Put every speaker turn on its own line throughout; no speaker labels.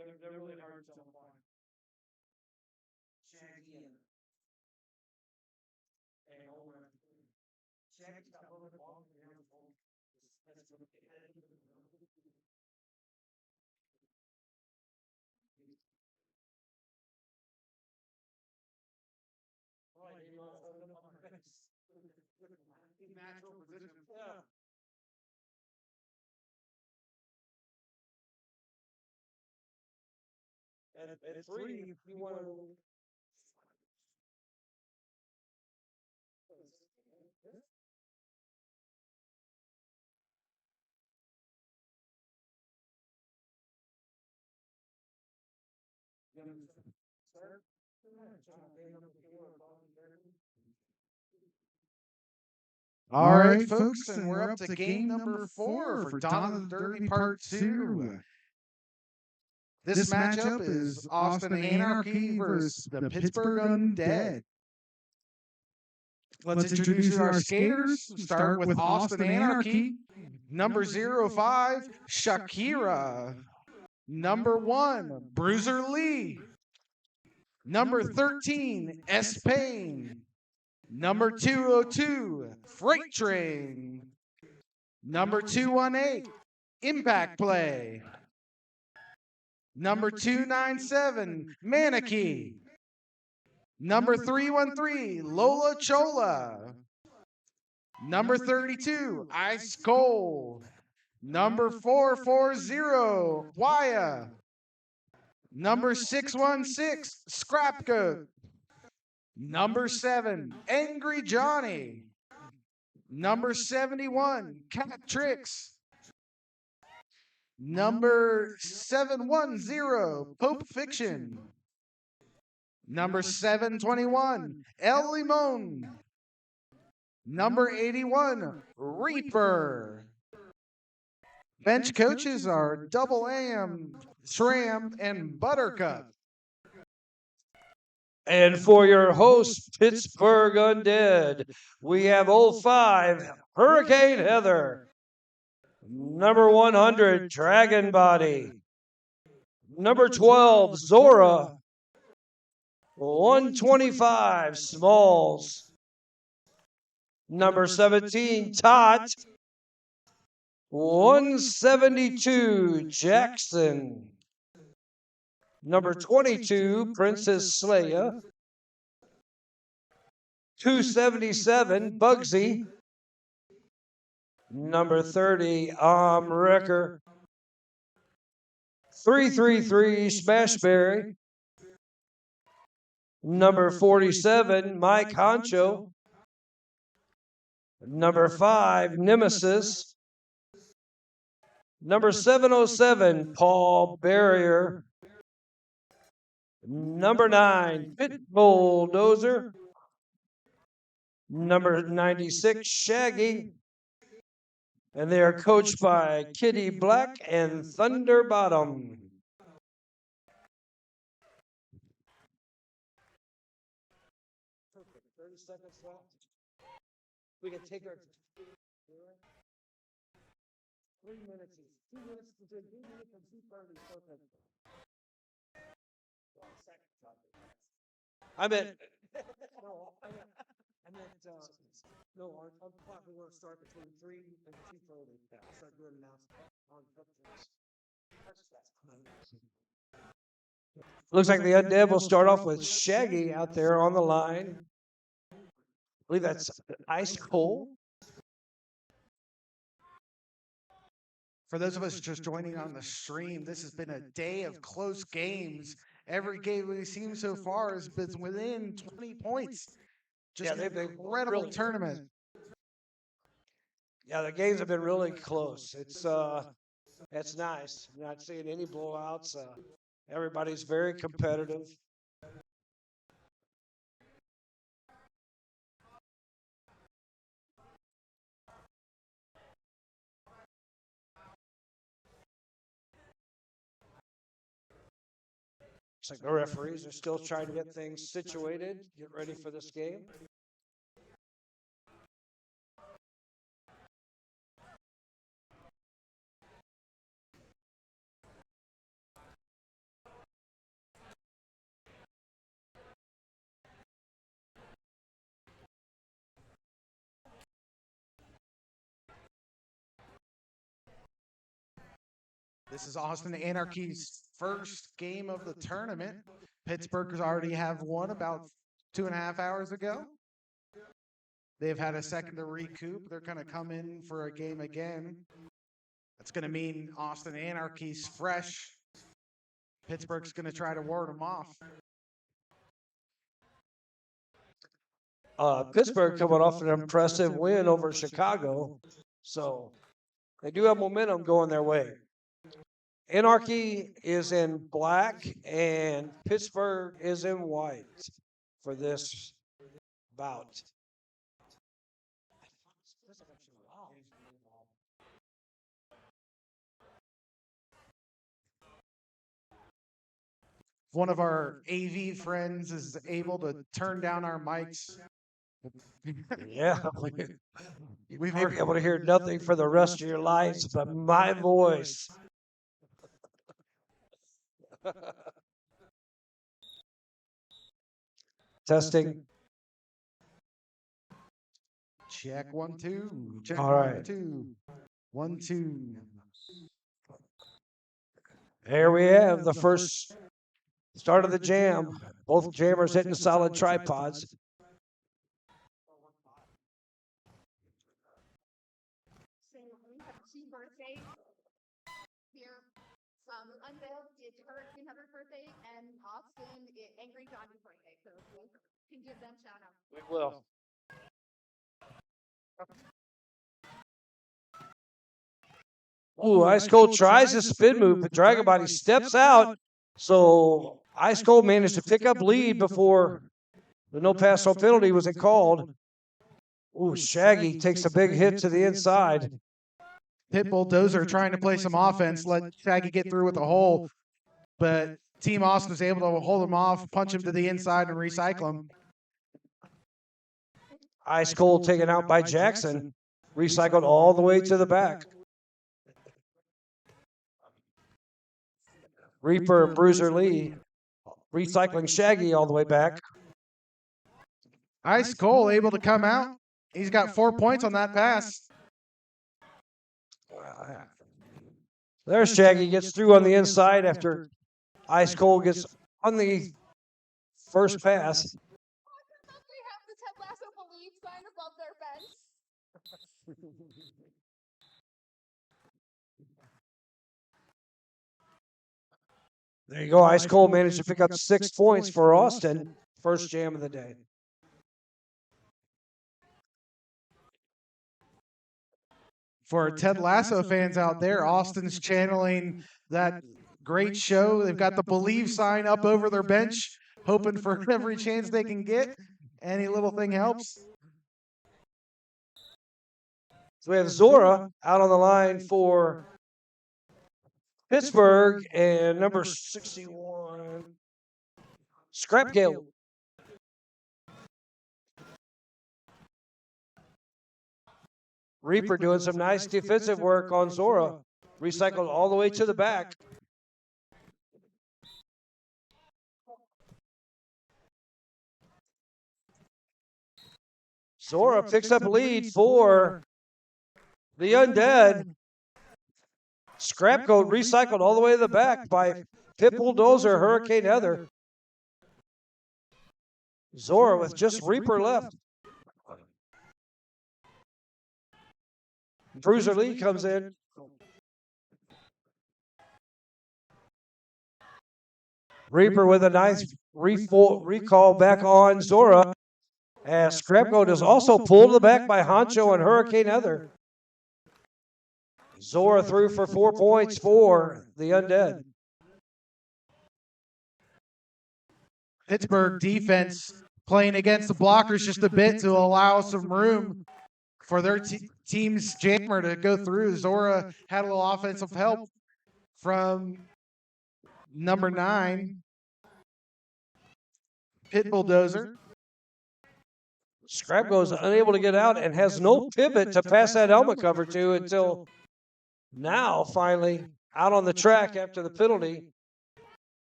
They're really hard to find. Shaggy and Owen. Shaggy's got a little bit longer than Owen. Natural position. Yeah. And at 3, you want to. Start.
All right, folks, and we're up to game number 4 for Dawn of the Derby Part 2. This matchup is Austin Anarchy versus the Pittsburgh Undead. Let's introduce our skaters. Start with Austin Anarchy. Number 05, Shakira. Number 1, Bruiser Lee. Number 13, S. Payne. Number 202, Freight Train. Number 218, Impact Play. Number 297, Manakee. Number 313, Lola Chola. Number 32, Ice Cold. Number 440, Waya. Number 616, Scrapgoat. Number 7, Angry Johnny. Number 71, Cat Tricks. Number 710, Pope Fiction. Number 721, El Limon. Number 81, Reaper. Bench coaches are Double Am, Shram, and Buttercup.
And for your host, Pittsburgh Undead, we have 05, Hurricane Heather. Number 100, Dragon Body. Number 12, Zora. 125, Smalls. Number 17, Tot. 172, Jackson. Number 22, Princess Leia. 277, Bugsy. Number 30, Wrecker. 333, Smashberry. Number 47, Mike Honcho. Number 5, Nemesis. Number 707, Paul Barrier. Number 9, Pit Bulldozer. Number 96, Shaggy. And they are coached by Kitty Black and Thunder Bottom. Perfect. 30 seconds left. We can take our 3 minutes. 2 minutes to do 2 minutes and 2:30. Perfect. I meant. No, our clock we want to start between 3 and 2:30. I'll start doing announcements on purpose. Looks like the Undead will start off with Shaggy out there on the line. I believe that's Ice Cold.
For those of us just joining on the stream, this has been a day of close games. Every game we've seen so far has been within 20 points. Just an incredible tournament.
Yeah, the games have been really close. It's nice. I'm not seeing any blowouts. Everybody's very competitive. Looks like the referees are still trying to get things situated, get ready for this game.
This is Austin Anarchy's first game of the tournament. Pittsburgh has already have won about 2.5 hours ago. They've had a second to recoup. They're going to come in for a game again. That's going to mean Austin Anarchy's fresh. Pittsburgh's going to try to ward them off.
Pittsburgh coming off an impressive win over Chicago, so they do have momentum going their way. Anarchy is in black and Pittsburgh is in white for this bout.
One of our AV friends is able to turn down our mics.
Yeah, we may be able to hear nothing for the rest of your lives but my voice. Testing.
Check 1 2. Check
All right.
2. 1 2.
Here we have the first start of the jam. Both jammers hitting solid tripods.
Happy birthday here. Unveiled, it's Hurricane Heather's birthday, and Austin, Angry Johnny's birthday. So we can give them shout out.
We will. Ooh, Ice Cold tries a spin move, but Dragon Body steps out. So Ice Cold managed to pick up lead before the no pass no penalty was called. Ooh, Shaggy takes a big hit to the inside.
Pitbull Dozer trying to play some offense, let Shaggy get through with a hole, but Team Austin was able to hold him off, punch him to the inside, and recycle him.
Ice Cold taken out by Jackson, recycled all the way to the back. Reaper and Bruiser Lee recycling Shaggy all the way back.
Ice Cold able to come out. He's got 4 points on that pass.
There's Shaggy, gets through on the inside after Ice Cold gets on the first pass.
They have the Ted Lasso Believe sign above their bench.
There you go. Ice Cold managed to pick up 6 points for Austin. First jam of the day.
For Ted Lasso fans out there, Austin's channeling that great show. They've got the Believe sign up over their bench, hoping for every chance they can get. Any little thing helps.
So we have Zora out on the line for Pittsburgh and number 61, Scrapgale. Reaper doing some nice defensive work on Zora. Recycled all the way to the back. Zora picks up lead for the Undead. Scrapcoat recycled all the way to the back by Pitbull Dozer, Hurricane Heather. Zora with just Reaper left. Bruiser Lee comes in. Reaper with a nice recall back on Zora. As Scrapgoat is also pulled to the back by Honcho and Hurricane Heather. Zora through for 4 points for the Undead.
Pittsburgh defense playing against the blockers just a bit to allow some room for their team's jammer to go through. Zora had a little offensive help from number 9, Pitbull Dozer.
Scrap goes unable to get out and has no pivot to pass that helmet cover to until now, finally, out on the track after the penalty.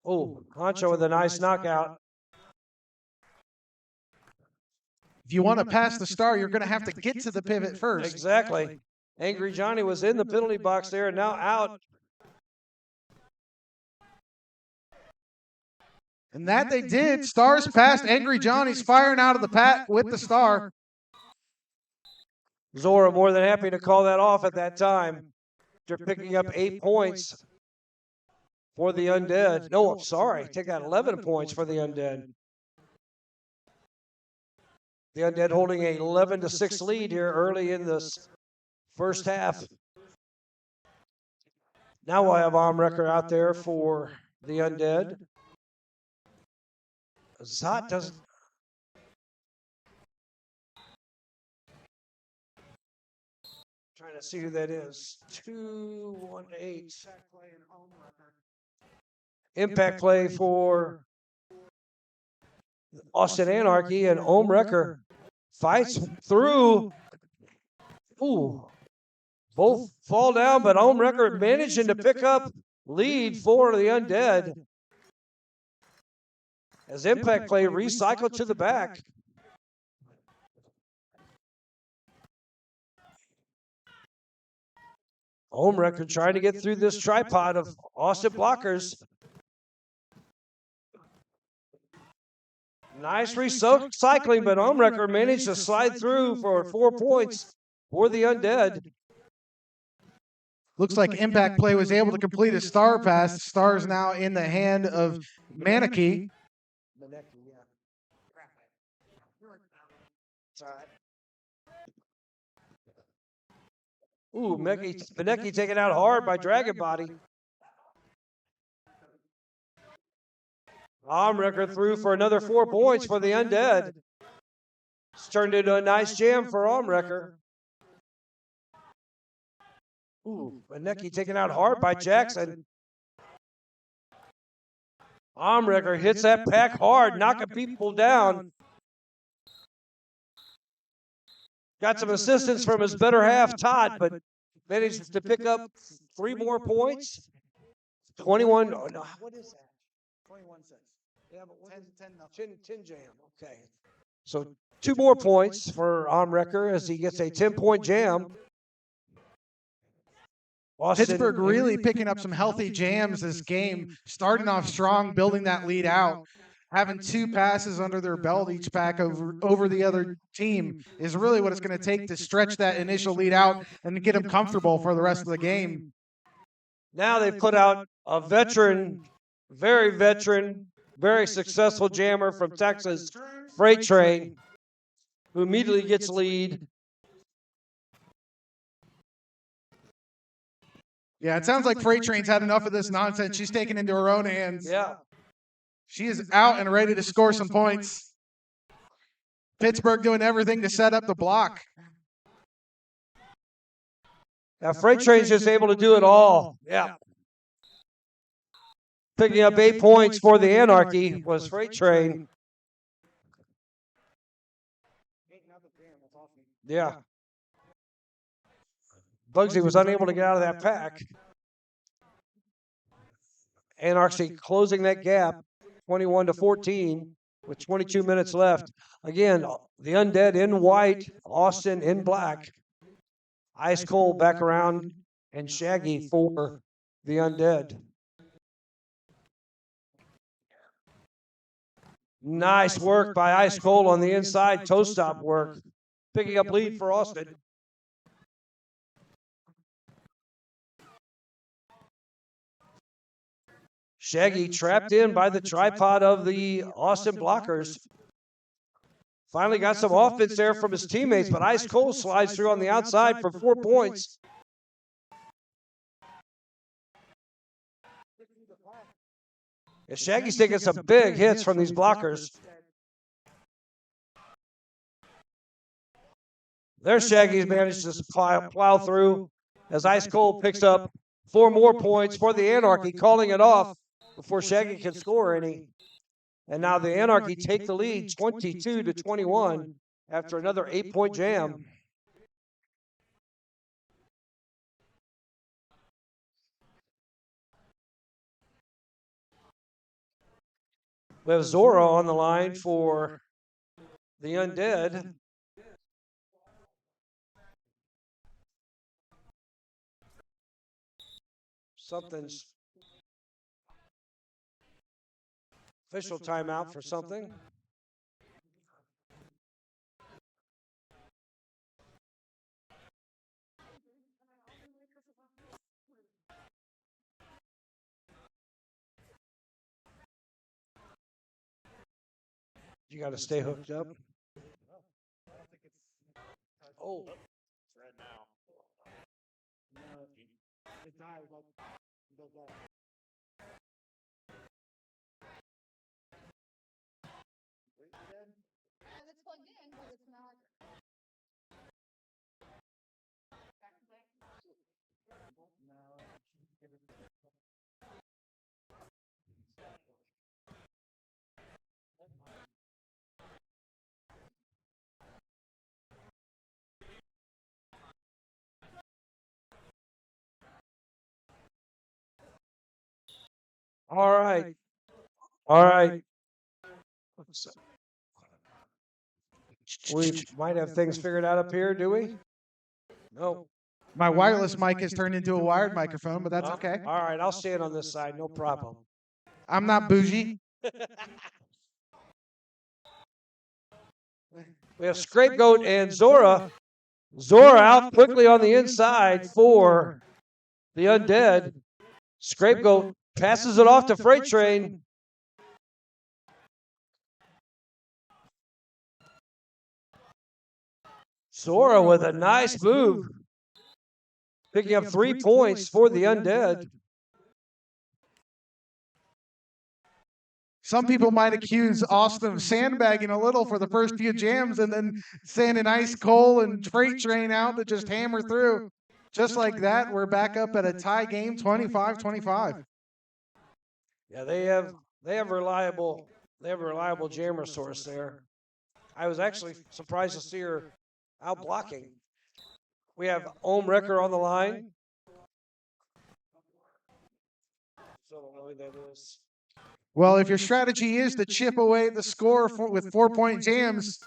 Oh, Honcho with a nice knockout.
If you want to pass the star, you're going to have to get to the pivot first.
Exactly. Angry Johnny was in the penalty box there and now out.
And that they did. Stars passed. Angry Johnny's firing out of the pat with the star.
Zora more than happy to call that off at that time. They're picking up 8 points for the Undead. No, I'm sorry. Take out 11 points for the Undead. The Undead holding a 11-6 lead here early in this first half. Now we'll have Omrecker out there for the Undead. Zot doesn't. Trying to see who that is. 218. Impact play for Austin Anarchy, and Omrecker fights through. Ooh. Both fall down, but Omrecker managing to pick up lead for the Undead. As impact play recycled to the back. Omrecker trying to get through this tripod of Austin blockers. Nice recycling, but Omrecker managed to slide through for 4 points for the Undead.
Looks like Impact Play was able to complete a star pass. The star is now in the hand of Anarchy.
Ooh, Benecki taken out hard by Dragon Body. Omrecker threw for another 4 points for the Undead. It's turned into a nice jam for Omrecker. Ooh, Benecki taken out hard by Jackson. Omrecker hits that pack hard, knocking people down. Got some assistance from his better half, Todd, but managed to pick up 3 more points. 21. Oh, no, what is that?
21 cents.
Yeah, but 10 jam. Okay. So 2 more points for Omrecker as he gets a 10-point jam. Austin,
Pittsburgh really picking up some healthy jams this game, starting off strong, building that lead out. Having 2 passes under their belt each pack over the other team is really what it's going to take to stretch that initial lead out and to get them comfortable for the rest of the game.
Now they've put out a veteran, very successful jammer from Texas, Freight Train, who immediately gets lead.
Yeah, it sounds like Freight Train's had enough of this nonsense. She's taken into her own hands.
Yeah.
She is out and ready to score some points. Pittsburgh doing everything to set up the block.
Now Freight Train's just able to do it all. Yeah. Picking up 8 points for the Anarchy was Freight Train. Yeah. Bugsy was unable to get out of that pack. Anarchy closing that gap, 21-14, with 22 minutes left. Again, the Undead in white, Austin in black. Ice Cold back around, and Shaggy for the Undead. Nice work by Ice Cold on the inside, toe stop work. Picking up lead for Austin. Shaggy trapped in by the tripod of the Austin blockers. Finally got some offense there from his teammates, but Ice Cold slides through on the outside for 4 points. Yeah, Shaggy's taking some big hits from these blockers. There's Shaggy's managed to plow through as Ice Cold picks up 4 more points for the Anarchy, calling it off before Shaggy can score any. And now the Anarchy take the lead 22-21 after another 8-point jam. We have Zora on the line for the Undead. Something's official timeout for something. You got to stay hooked up. Oh.
Right now.
And it's plugged in, but it's not. Back to back.
All right. All right. We might have things figured out up here, do we? No.
My wireless mic has turned into a wired microphone, but that's
No?
okay.
All right, I'll stand on this side, no problem.
I'm not bougie.
We have Scapegoat and Zora. Zora out quickly on the inside for the Undead. Scapegoat passes it off to Freight Train. Zora with a nice move. Picking up 3 points for the Undead.
Some people might accuse Austin of sandbagging a little for the first few jams and then sending Ice Cole and Freight Train out to just hammer through. Just like that, we're back up at a tie game, 25-25.
Yeah, they have a reliable jammer source there. I was actually surprised to see her out blocking. We have Ohm Wrecker on the line.
Well, if your strategy is to chip away at the score with 4-point jams,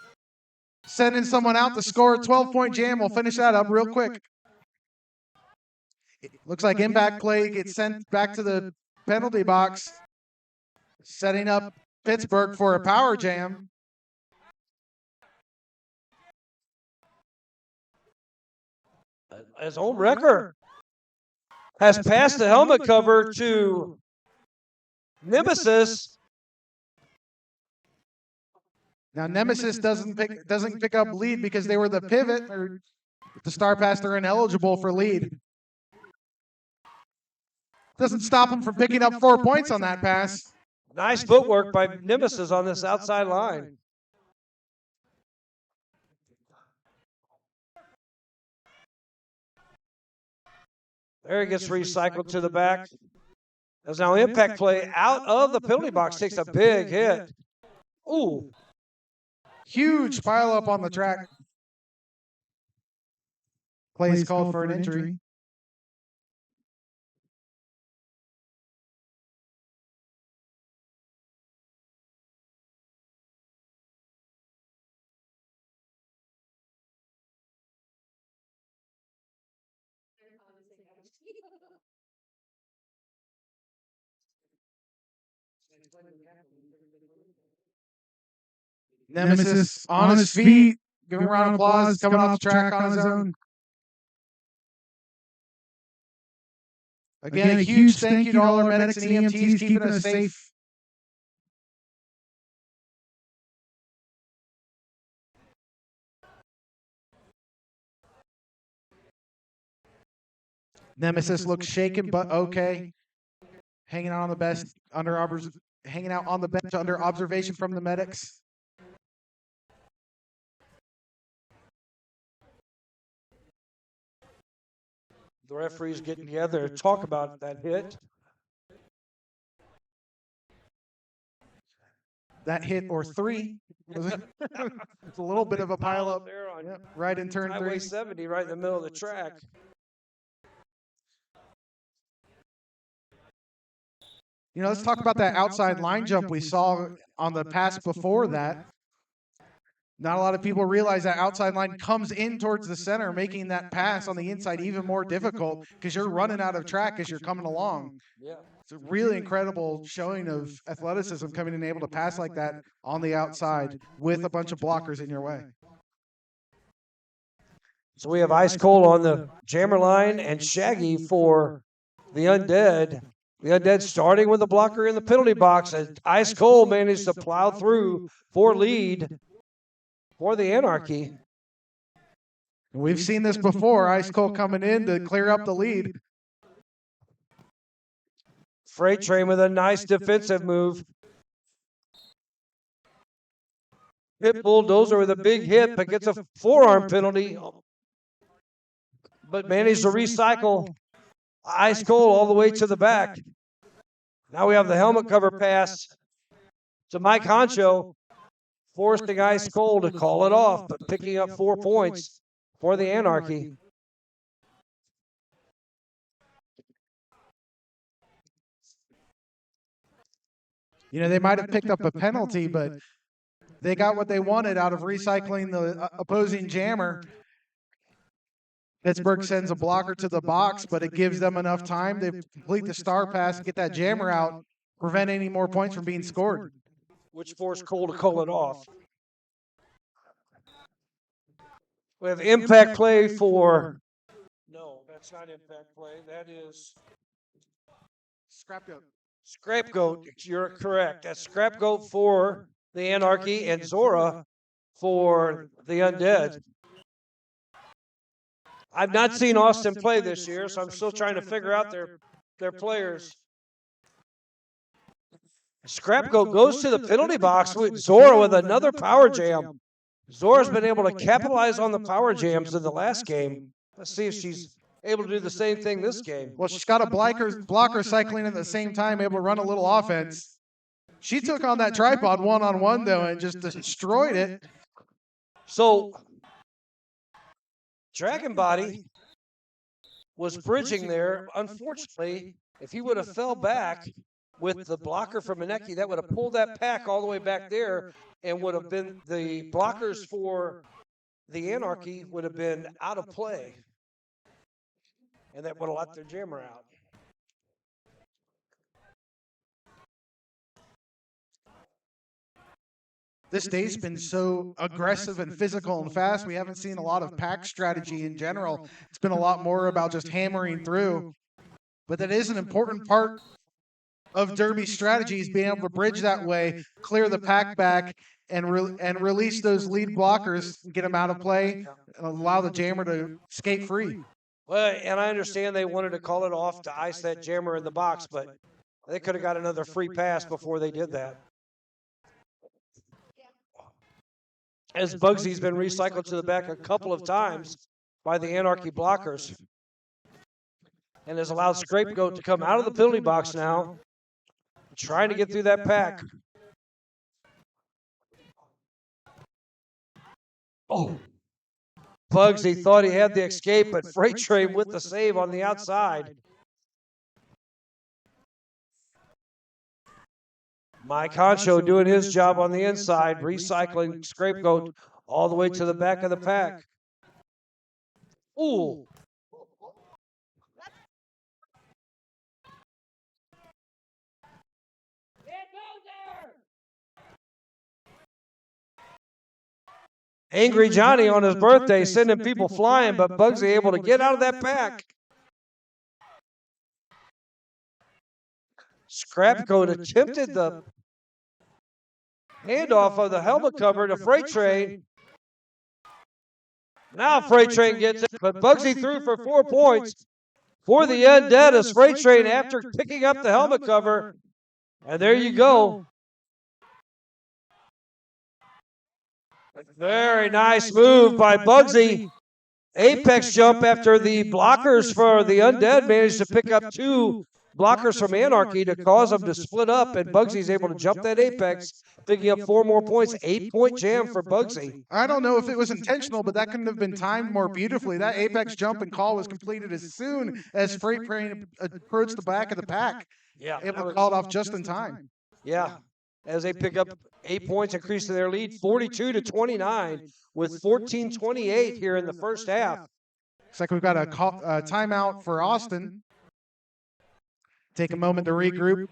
sending someone out to score a 12-point jam will finish that up real quick. It looks like impact play gets sent back to the penalty box, setting up Pittsburgh for a power jam.
As Ohm Wrecker has passed the helmet cover to Nemesis.
Now Nemesis doesn't pick up lead because they were the pivot, or the star pass, they're ineligible for lead. Doesn't stop them from picking up 4 points on that pass.
Nice footwork by Nemesis on this outside line. There he gets recycled to the back. As now impact play out of the penalty box takes a big hit. Ooh.
Huge pile up on the track. Play is called for an injury. Nemesis on his feet, giving a round of applause, coming off the track on his own. Again, a huge thank you to all our medics and EMTs keeping us safe. Nemesis looks shaken, but okay. Hanging out on the bench under observation from the medics.
The referees getting together to talk about that hit.
That hit or three. It's a little bit of a pile up
there on
right in turn
Highway
3.
70, right in the middle of the track.
You know, let's talk about that outside line jump we saw on the pass before that. Not a lot of people realize that outside line comes in towards the center, making that pass on the inside even more difficult because you're running out of track as you're coming along.
Yeah.
It's a really incredible showing of athleticism coming in able to pass like that on the outside with a bunch of blockers in your way.
So we have Ice Cold on the jammer line and Shaggy for the Undead. The Undead starting with a blocker in the penalty box as Ice Cold managed to plow through for lead for the Anarchy.
We've seen this before. Ice Cold coming in to clear up the lead.
Freight Train with a nice defensive move. Pit Bulldozer with a big hit, but gets a forearm penalty. But managed to recycle Ice Cold all the way to the back. Now we have the helmet cover pass to Mike Honcho, forcing Ice Cold to call it off, but picking up 4 points for the Anarchy.
You know, they might have picked up a penalty, but they got what they wanted out of recycling the opposing jammer. Pittsburgh sends a blocker to the box, but it gives them enough time to complete the star pass, get that jammer out, prevent any more points from being scored.
Which forced Cole to call it off. We have impact play for... No, that's not impact play. That is...
Scrapgoat.
Scrapgoat, you're correct. That's Scrapgoat for the Anarchy and Zora for the Undead. I've not seen Austin play this year, so I'm still trying to figure out their players. Scrapgoat goes to the penalty box with Zora with another power jam. Zora's been able to capitalize on the power jams in the last game. Let's see if she's able to do the same thing this game.
Well, she's got a blocker cycling at the same time, able to run a little offense. She took on that tripod one-on-one, though, and just destroyed it.
So, Dragon Body was bridging there. Unfortunately, if he would have fell back with the blocker from Anarchy, that would have pulled that pack all the way back there and would have been the blockers for the Anarchy would have been out of play. And that would have let their jammer out.
This day's been so aggressive and physical and fast. We haven't seen a lot of pack strategy in general. It's been a lot more about just hammering through. But that is an important part of Derby strategies, being able to bridge that way, clear the pack back, and release those lead blockers, get them out of play, and allow the jammer to skate free.
Well, and I understand they wanted to call it off to ice that jammer in the box, but they could have got another free pass before they did that. As Bugsy's been recycled to the back a couple of times by the Anarchy blockers. And has allowed Scrapegoat to come out of the penalty box now, trying to get through that pack. Oh, Bugsy thought he had the escape, but Freight Train with the save on the outside. Mike Honcho doing his job on the inside, recycling Scrapegoat all the way to the back of the pack. Ooh. Angry Johnny on his birthday sending people flying, but Bugsy able to get out of that pack. Scrapgoat attempted the handoff of the helmet cover to Freight Train. Now Freight Train gets it, but Bugsy threw for 4 points for the Undead as Freight Train after picking up the helmet cover. And there you go. Very nice move by Bugsy. Apex jump after the blockers for the Undead managed to pick up 2 blockers from Anarchy to cause them to split up, and Bugsy's able to jump that Apex, picking up 4 more points. 8-point jam for Bugsy.
I don't know if it was intentional, but that couldn't have been timed more beautifully. That Apex jump and call was completed as soon as Freight Train approached the back of the pack.
Yeah.
Able to call it off just in time.
Yeah. as they pick up 8 points, increasing their lead 42-29 with 14:28 here in the first half.
Looks like we've got a timeout for Austin. Take a moment to regroup.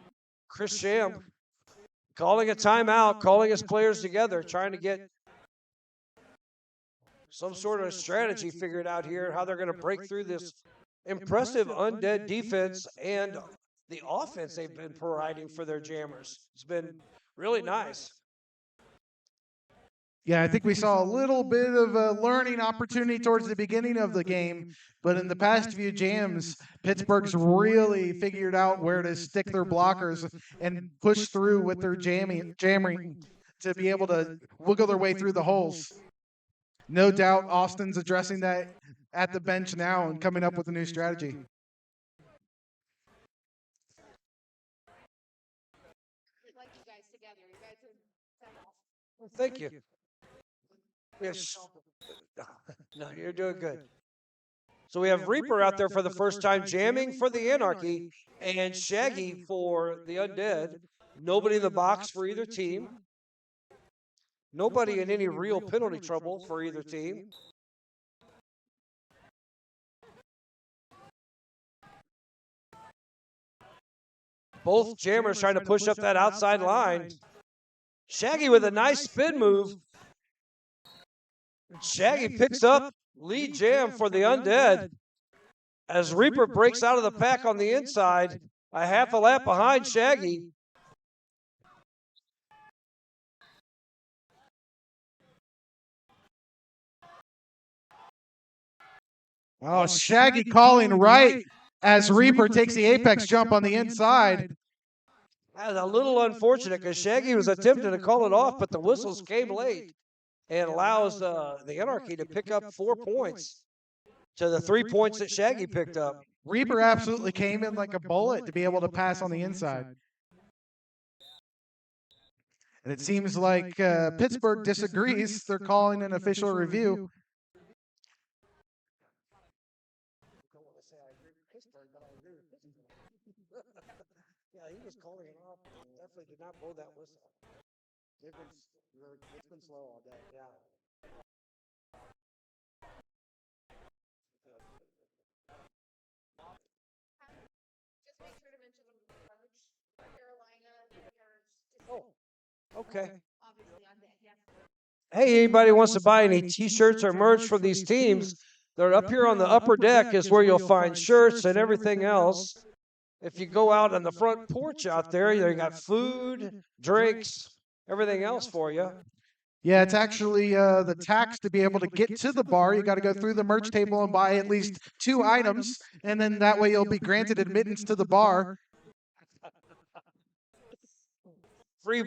Chris Sham calling a timeout, calling his players together, trying to get some sort of strategy figured out here, how they're going to break through this impressive Undead defense and the offense they've been providing for their jammers. It's been really nice.
Yeah, I think we saw a little bit of a learning opportunity towards the beginning of the game, but in the past few jams, Pittsburgh's really figured out where to stick their blockers and push through with their jamming to be able to wiggle their way through the holes. No doubt Austin's addressing that at the bench now and coming up with a new strategy.
Like you guys together. You guys are
Well, thank you. Yes. No, you're doing good. So we have Reaper out there for the first time jamming for the Anarchy and Shaggy for the Undead. Nobody in the box for either team. Nobody in any real penalty trouble for either team. Both jammers trying to push up that outside line. Shaggy with a nice spin move. Shaggy picks up lead jam for the Undead as Reaper breaks out of the pack on the inside, a half a lap behind Shaggy.
Oh, Shaggy calling right as Reaper takes the apex jump on the inside.
That was a little unfortunate because Shaggy was attempting to call it off, but the whistles came late and allows the Anarchy to pick up 4 points to the 3 points that Shaggy picked up.
Reaper absolutely came in like a bullet to be able to pass on the inside. And it seems like Pittsburgh disagrees. They're calling an official review.
Yeah, he was calling it off. Definitely did not blow that whistle. It's been slow all day. Yeah.
just make sure to mention the merch. Carolina, merch.
Oh, okay.
Obviously on that. Yes.
Hey, anybody wants to buy any T-shirts or merch for these teams? They're up here on the upper deck is where you'll find shirts and everything else. If you go out on the front porch out there, you got food, drinks, everything else for you.
Yeah, it's actually the tax to be able to get to the bar. You got to go through the merch table and buy at least 2 items, and then that way you'll be granted admittance to the bar.
Free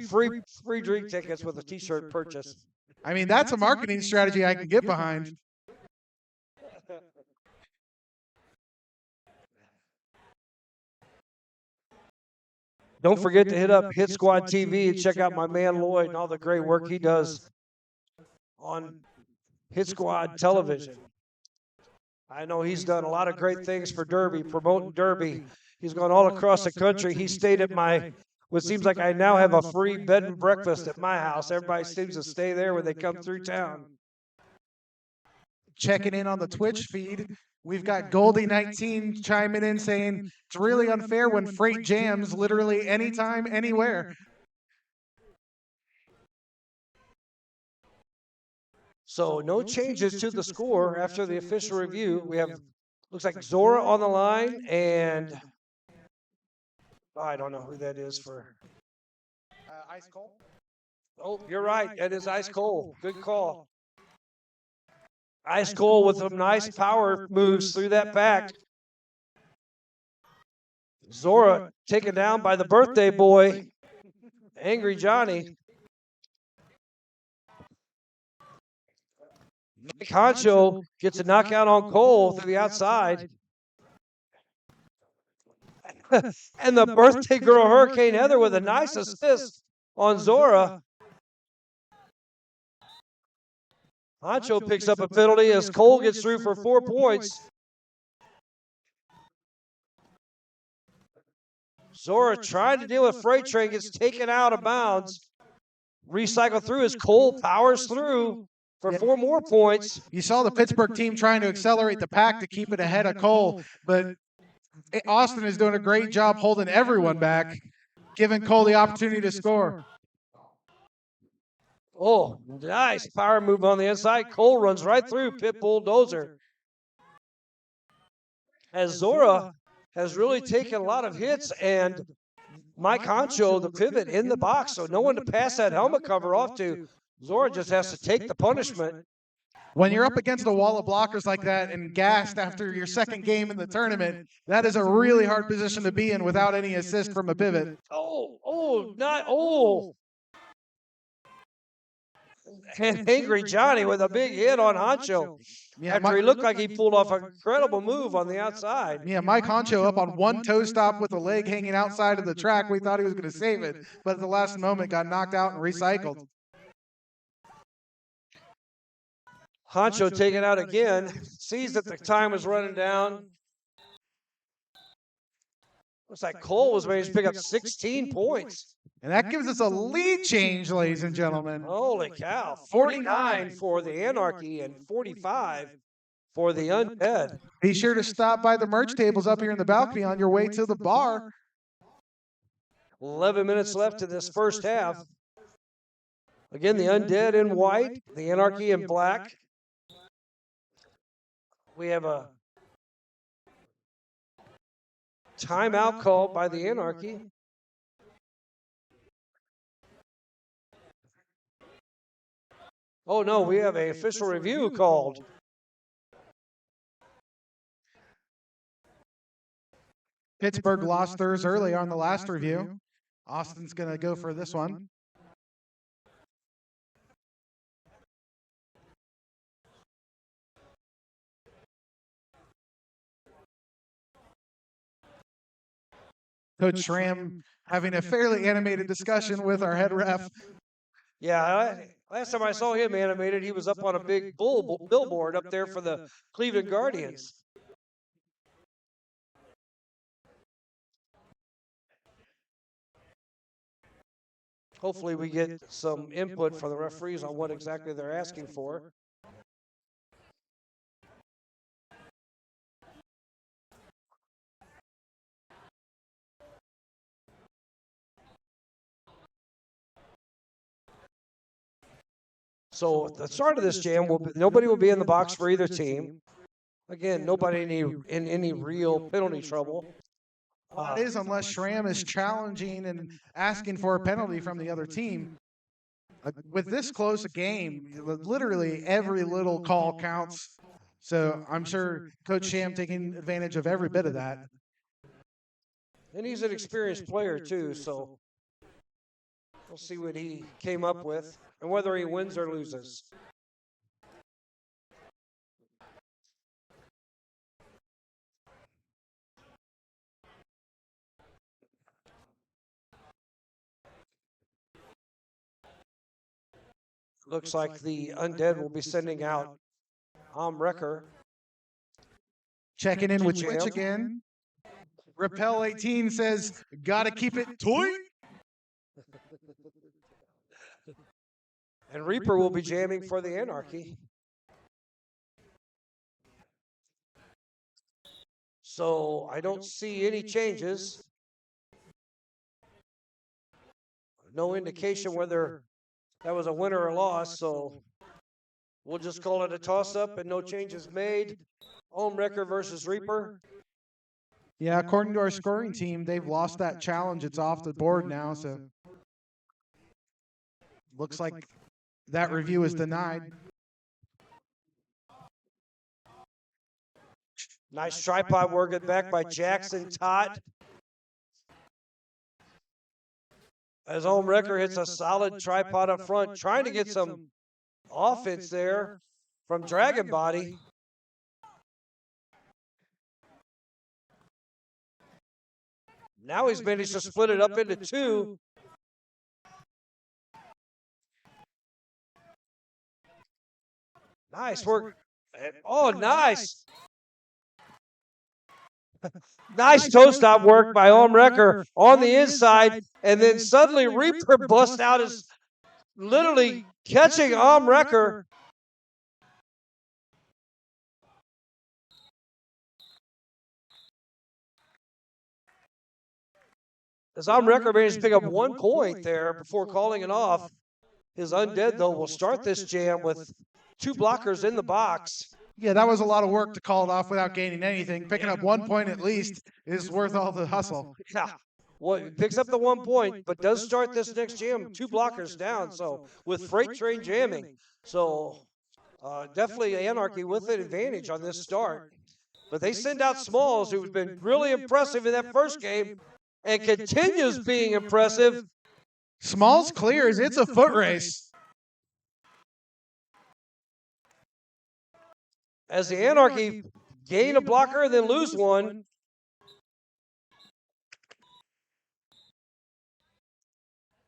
drink tickets with a T-shirt purchase.
I mean, that's a marketing strategy I can get behind.
Don't forget to hit up Hit Squad TV and check out my man Lloyd and all the great work he does on Hit Squad television. I know he's done a lot of great things for Derby, promoting Derby. He's gone all across the country. He stayed at what seems like I now have a free bed and breakfast at my house. Everybody seems to stay there when they come through town.
Checking in on the Twitch feed. We've got Goldie19 chiming in saying it's really unfair when freight jams literally anytime, anywhere.
So no changes to the score after the official review. We have, looks like Zora on the line, and I don't know who that is for.
Ice Cold?
Oh, you're right. That is Ice Cold. Good call. Ice Cold with some nice power moves through that pack. Zora taken down by the birthday boy, Angry Johnny. Mike Honcho gets a knockout on Cole through the outside. And the birthday girl, Hurricane Heather, with a nice assist on Zora. Honcho picks up a penalty as Cole gets through for 4 points. Zora trying to deal with Freight Train, gets taken out of bounds. Recycle through as Cole powers through for 4 more points.
You saw the Pittsburgh team trying to accelerate the pack to keep it ahead of Cole, but Austin is doing a great job holding everyone back, giving Cole the opportunity to score.
Oh, nice power move on the inside. Cole runs right through Pit Bulldozer. As Zora has really taken a lot of hits, and Mike Honcho, the pivot, in the box, so no one to pass that helmet cover off to. Zora just has to take the punishment.
When you're up against a wall of blockers like that and gassed after your second game in the tournament, that is a really hard position to be in without any assist from a pivot.
And Angry Johnny with a big hit on Honcho. After he looked like he pulled off an incredible move on the outside.
Yeah, Mike Honcho up on one toe stop with a leg hanging outside of the track. We thought he was going to save it, but at the last moment got knocked out and recycled.
Honcho taken out again. Sees that the time is running down. Looks like Cole was managed to pick up 16 points.
And that gives us a lead change, ladies and gentlemen.
Holy cow. 49 for the Anarchy and 45 for the Undead.
Be sure to stop by the merch tables up here in the balcony on your way to the bar.
11 minutes left in this first half. Again, the Undead in white, the Anarchy in black. We have a timeout called by the Anarchy. Oh, no, we have an official review called.
Pittsburgh lost theirs early on the last review. Austin's going to go for this one. Coach Schramm having a fairly animated discussion with our head ref.
Yeah, last time I saw him animated, he was up on a big billboard up there for the Cleveland Guardians. Hopefully we get some input from the referees on what exactly they're asking for. So at the start of this jam, nobody will be in the box for either team. Again, nobody in any real penalty trouble.
It is unless Schramm is challenging and asking for a penalty from the other team. With this close a game, literally every little call counts. So I'm sure Coach Schramm taking advantage of every bit of that.
And he's an experienced player too, so we'll see what he came up with and whether he wins or loses. Looks like the Undead will be sending out Wrecker.
Checking in with Twitch again. Rappel 18 says, gotta keep it toy.
And Reaper will be jamming for the Anarchy. So I don't see any changes. No indication whether that was a win or a loss, so we'll just call it a toss-up and no changes made. Wrecker versus Reaper.
Yeah, according to our scoring team, they've lost that challenge. It's off the board now, so looks like that review is denied.
Nice tripod working back by Jackson Todd. As Wrecker hits a solid tripod up front, trying to get some offense there from Dragon Body. Now he's managed to split it up into two. Nice work. Oh, nice. Nice toe stop work by Wrecker on the inside, and then suddenly Reaper busts out as literally catching Wrecker. As Wrecker managed to pick up 1 point there before calling it off. His Undead, though, will start this jam with 2 blockers in the box.
Yeah, that was a lot of work to call it off without gaining anything. Picking up 1 point at least is worth all the hustle.
Yeah. Well, he picks up the 1 point, but does start this next jam 2 blockers down. So with Freight Train jamming, so definitely Anarchy with an advantage on this start. But they send out Smalls, who's been really impressive in that first game and continues being impressive.
Smalls clears. It's a foot race.
As the Anarchy gain a blocker and then lose one.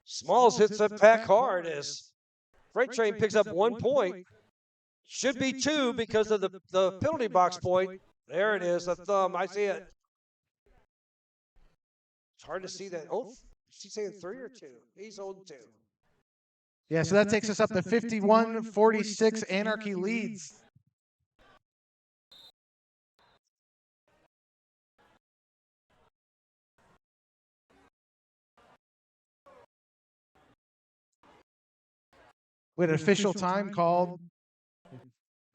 Smalls hits that pack hard as Freight Train picks up 1 point. Should be 2 because of the penalty box point. There it is, a thumb. I see it. It's hard to see that. Oh, she's saying 3 or 2. He's holding 2.
Yeah, so that takes us up to 51-46. Anarchy leads. We had an official time called.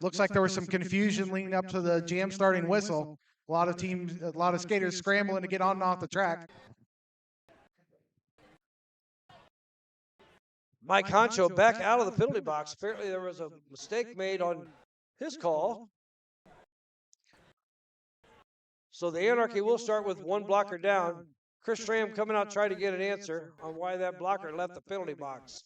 Looks like there was some confusion leading up to the jam starting whistle. A lot of skaters scrambling to get on and off the track.
Mike Honcho back out of the penalty box. Apparently there was a mistake made on his call. So the Anarchy will start with 1 blocker down. Chris Stram coming out trying to get an answer on why that blocker left the penalty box.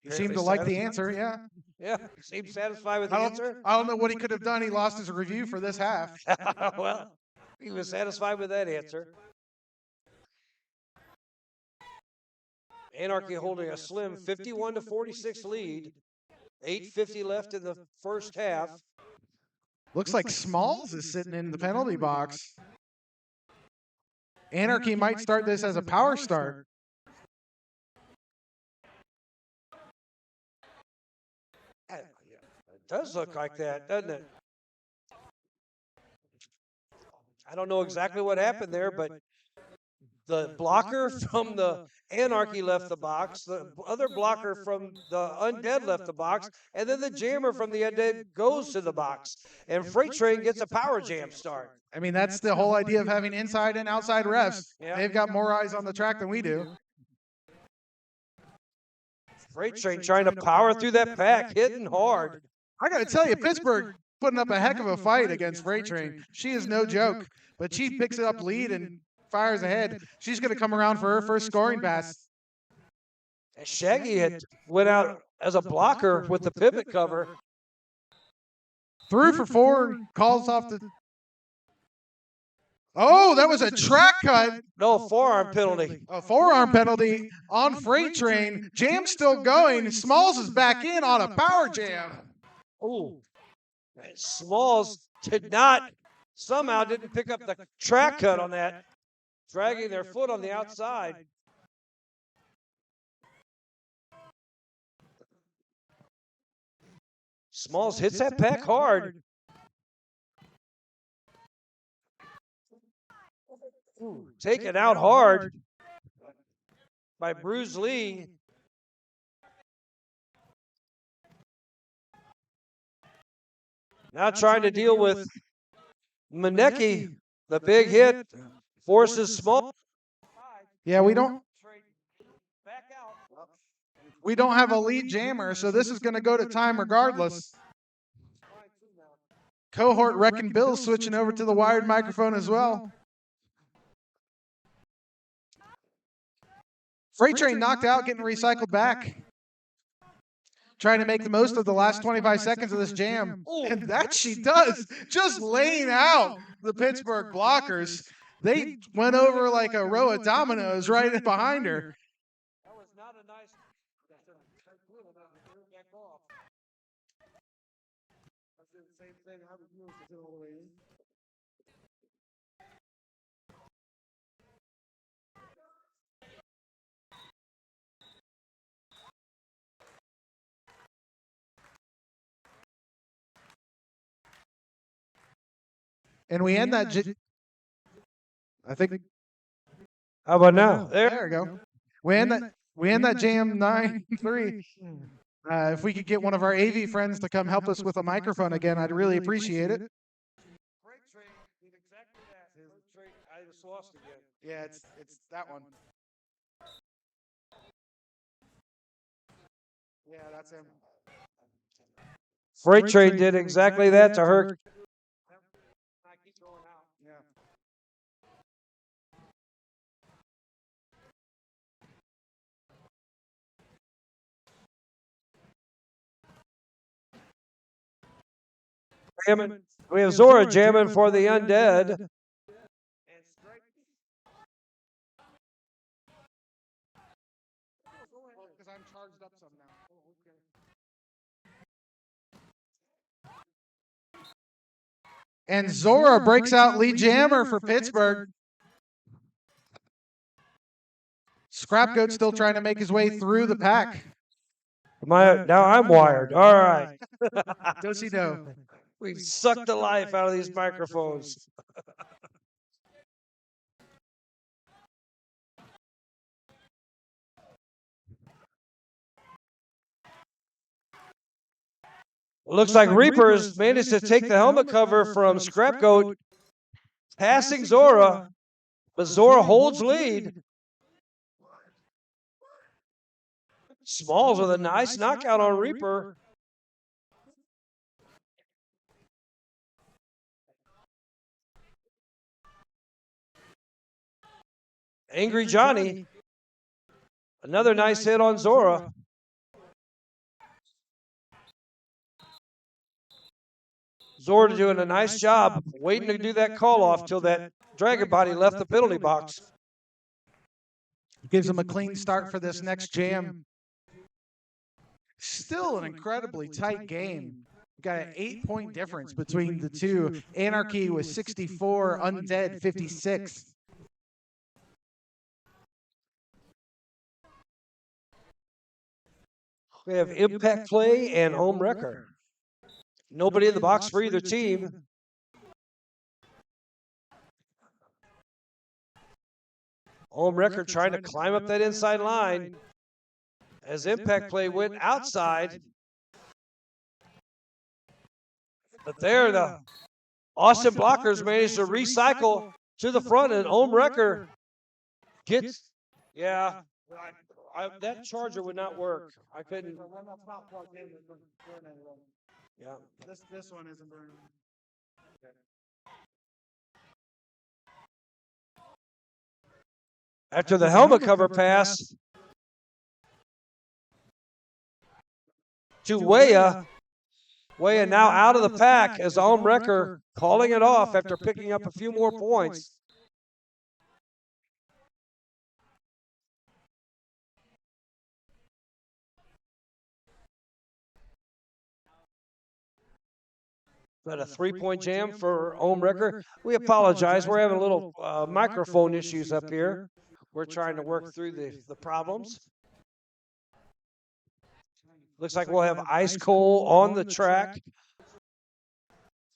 He seemed to like the answer, yeah.
Yeah, seemed satisfied with the answer.
I don't know what he could have done. He lost his review for this half.
Well, he was satisfied with that answer. Anarchy holding a slim 51-46 lead. 8:50 left in the first half.
Looks like Smalls is sitting in the penalty box. Anarchy might start this as a power start.
It does look like that, doesn't it? I don't know exactly what happened there, but the blocker from the Anarchy left the box, the other blocker from the Undead left the box, and then the jammer from the Undead goes to the box. And Freight Train gets a power jam start.
I mean, that's the whole idea of having inside and outside refs.
Yeah.
They've got more eyes on the track than we do.
Freight Train trying to power through that pack, hitting hard.
I got to tell you, Pittsburgh putting up a heck of a fight against Freight Train. She is no joke, but she picks it up lead and fires ahead. She's going to come around for her first scoring pass.
Shaggy had went out as a blocker with the pivot cover.
Through for 4, calls off the... Oh, that was a track cut.
No, forearm penalty.
A forearm penalty on Freight Train. Jam's still going. Smalls is back in on a power jam.
Oh, Smalls somehow didn't pick up the track cut on that, dragging their foot on the outside. Smalls hits that pack hard. Ooh, taken out hard by Bruce Lee. Now trying to deal with Manecki, the big hit, forces Small.
Yeah, we don't have a lead jammer, so this is going to go to time regardless. Cohort Wrecking Bill switching over to the wired microphone as well. Freight Train knocked out, getting recycled back. Trying to make the most of the last 25 seconds of this jam. And that she does, just laying out the Pittsburgh blockers. They went over like a row of dominoes right behind her.
That was not a nice.
And we end that. I think.
How about now?
There we go. We end that jam 9-3. If we could get one of our AV friends to come help us with a microphone again, I'd really appreciate it.
I just lost again.
Yeah, it's that one. Yeah, that's him.
Freight Train did exactly that to her.
Yeah.
We have Zora jamming for the Undead.
Because I'm charged up some now. And Zora breaks out lead jammer for Pittsburgh. Scrapgoat still trying to make his way through the pack.
Now I'm wired. All right.
Does he know?
We sucked the life out of these microphones. Looks like Reaper's managed to take the helmet cover from Scrapgoat, passing Zora, but Zora holds lead. Smalls with a nice knockout on Reaper. Angry Johnny, another nice hit on Zora. Zora doing a nice job waiting to do that call off till that Dragon Body left the penalty box.
Gives him a clean start for this next jam. Still an incredibly tight game. Got an 8-point difference between the two. Anarchy with 64, Undead 56.
We have Impact Play and Home Wrecker. Nobody in the box for either team. Home Wrecker trying to climb up that inside line as Impact Play went outside. But there, the Austin Blockers managed to recycle to the front, and Home Wrecker gets, yeah, that charger would not work. I couldn't. Yeah.
This one isn't burning.
After the helmet cover pass to Weah. Weah now out of the pack as Home Wrecker calling it off after picking up a few more points. But a 3-point jam for Home Wrecker. We apologize. We're having a little microphone issues up here. We're trying to work through the problems. Looks like we'll have Ice Cold on the track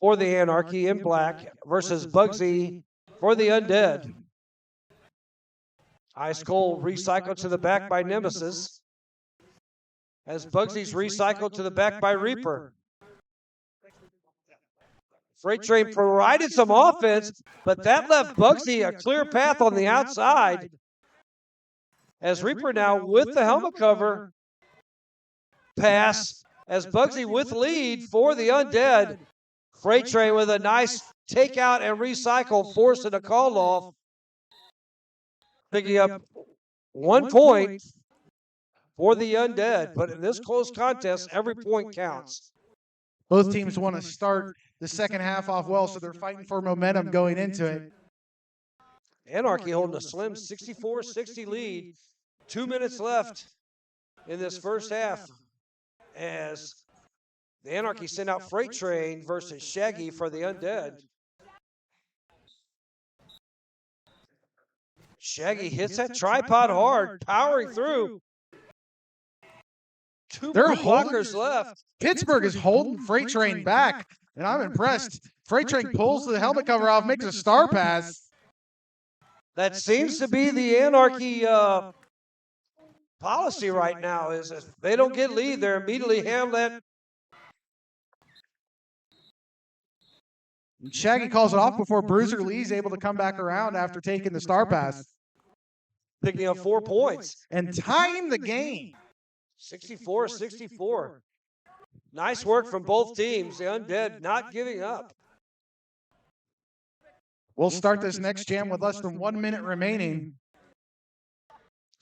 for the Anarchy in black versus Bugsy for the Undead. Ice Cold recycled to the back by Nemesis as Bugsy's recycled to the back by Reaper. Freight Train provided some offense, but that left Bugsy a clear path on the outside. As Reaper now with the helmet cover pass, as Bugsy with lead for the Undead. Freight Train with a nice takeout and recycle, forcing a call off. Picking up 1 point for the Undead. But in this close contest, every point counts.
Both teams want to start the second half off well, so they're fighting for momentum going into it.
Anarchy holding a slim 64-60 lead. 2 minutes left in this first half as The Anarchy sent out Freight Train versus Shaggy for the Undead. Shaggy hits that tripod hard, powering through.
They're
blockers left.
Pittsburgh is holding Freight Train back, and I'm impressed. Freight Train pulls the helmet cover off, makes a star pass.
That seems to be the Anarchy policy right now. Is if they don't get lead, they're immediately handle that.
Shaggy calls it off before Bruiser Lee's able to come back around after taking the star pass.
Picking up 4 points.
And tying the game.
64-64. Nice work from both teams. The Undead not giving up.
We'll start this next jam with less than 1 minute remaining.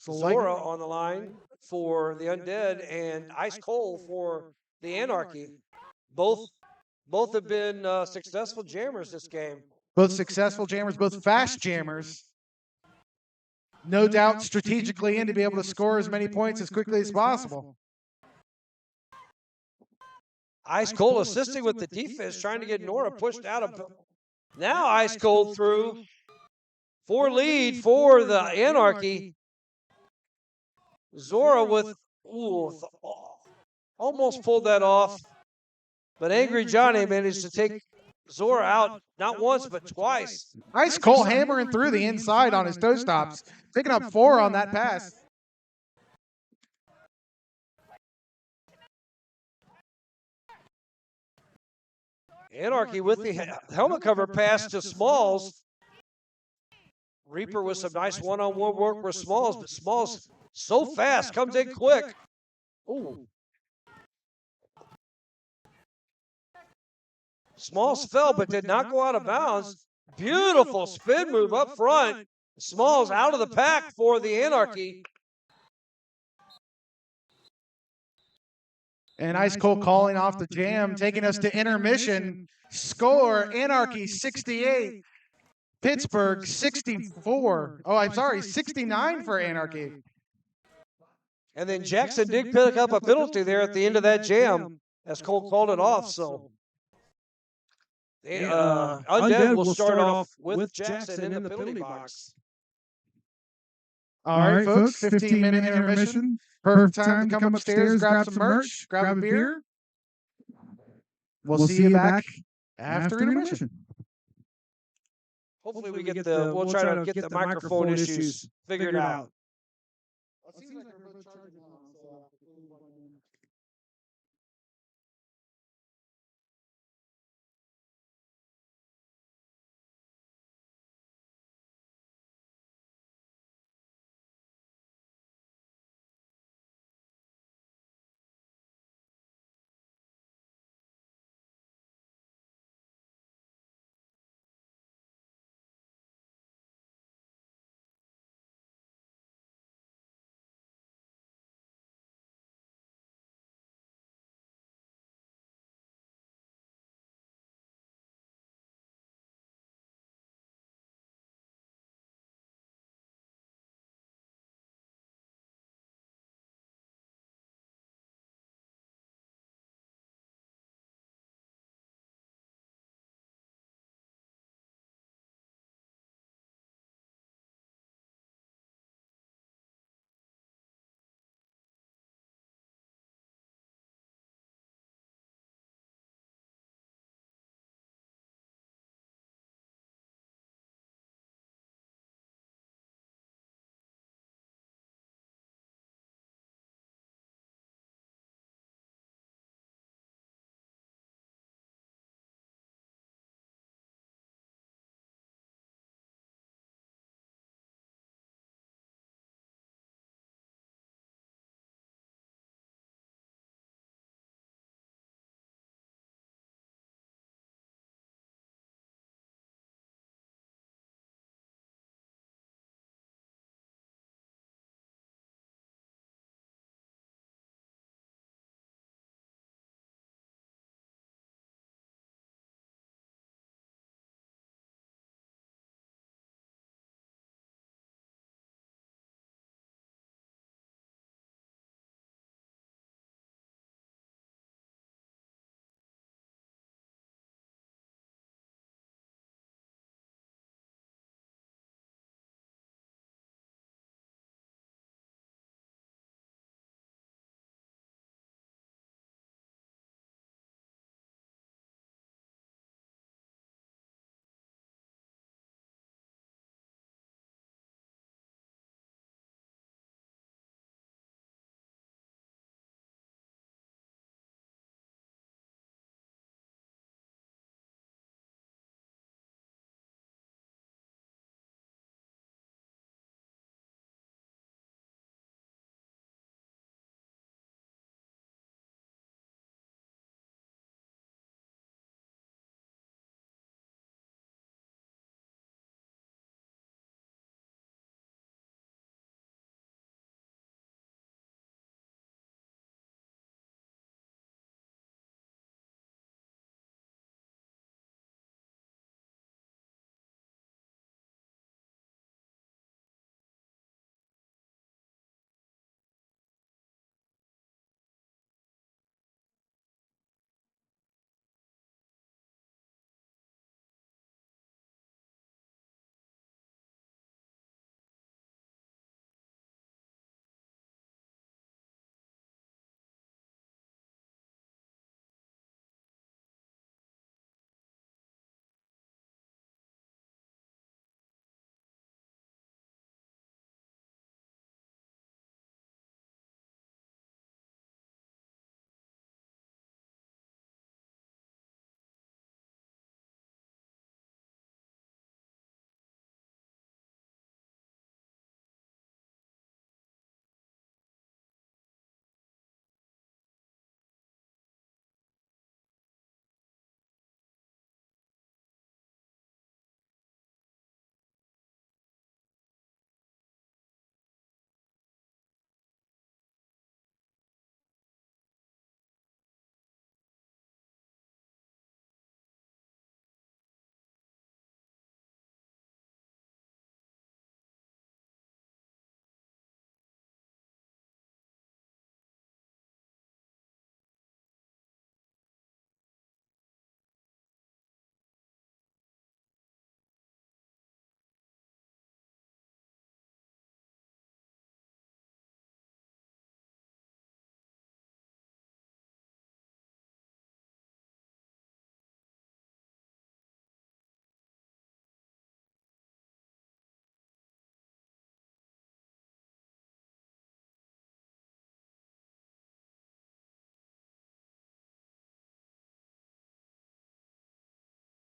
Zora on the line for the Undead and Ice Cold for the Anarchy. Both have been successful jammers this game.
Both successful jammers, both fast jammers. No doubt strategically in to be able to score as many points as quickly as possible.
Ice Cold assisting with the defense, trying to get Nora pushed out of. Now Ice Cold through for lead for the Anarchy. Zora with almost pulled that off, but Angry Johnny managed to take Zora out not once but twice.
Ice Cold hammering through the inside on his toe stops, picking up 4 on that pass.
Anarchy with the helmet cover pass to Smalls. Reaper with some nice one-on-one work with Smalls, but Smalls so fast, comes in quick. Ooh. Smalls fell but did not go out of bounds. Beautiful spin move up front. Smalls out of the pack for the Anarchy.
And Ice Cold calling off the jam, taking us to intermission. Score, Anarchy 68, Pittsburgh 64. Oh, I'm sorry, 69 for Anarchy.
And then Jackson did pick up a penalty there at the end of that jam as Cole called it off. So Undead will start off with Jackson in the penalty box.
All right, folks, 15-minute intermission. Perfect time to come upstairs, grab some merch, grab a beer. We'll see you back after intermission.
Hopefully we get we'll try to get the microphone issues figured out.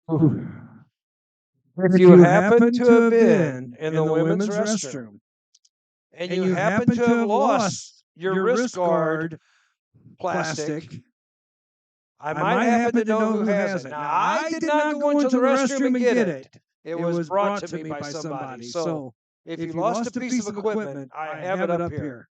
If you happen to have been in the women's restroom and you happen to have lost your wrist guard plastic, I might happen to know who has it. Now, I did not go into the restroom and get it. It was brought to me by somebody. So, if you lost a piece of equipment, I have it up here.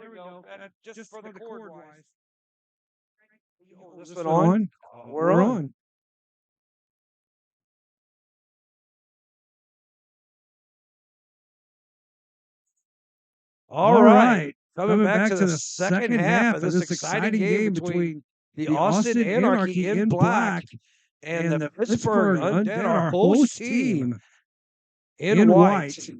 There we go. Just for the chord wise. Oh, this
This
one on? We're on. All right. Coming back to the second half of this exciting game between the Austin Anarchy in black and the Pittsburgh Undead, our host team, in white.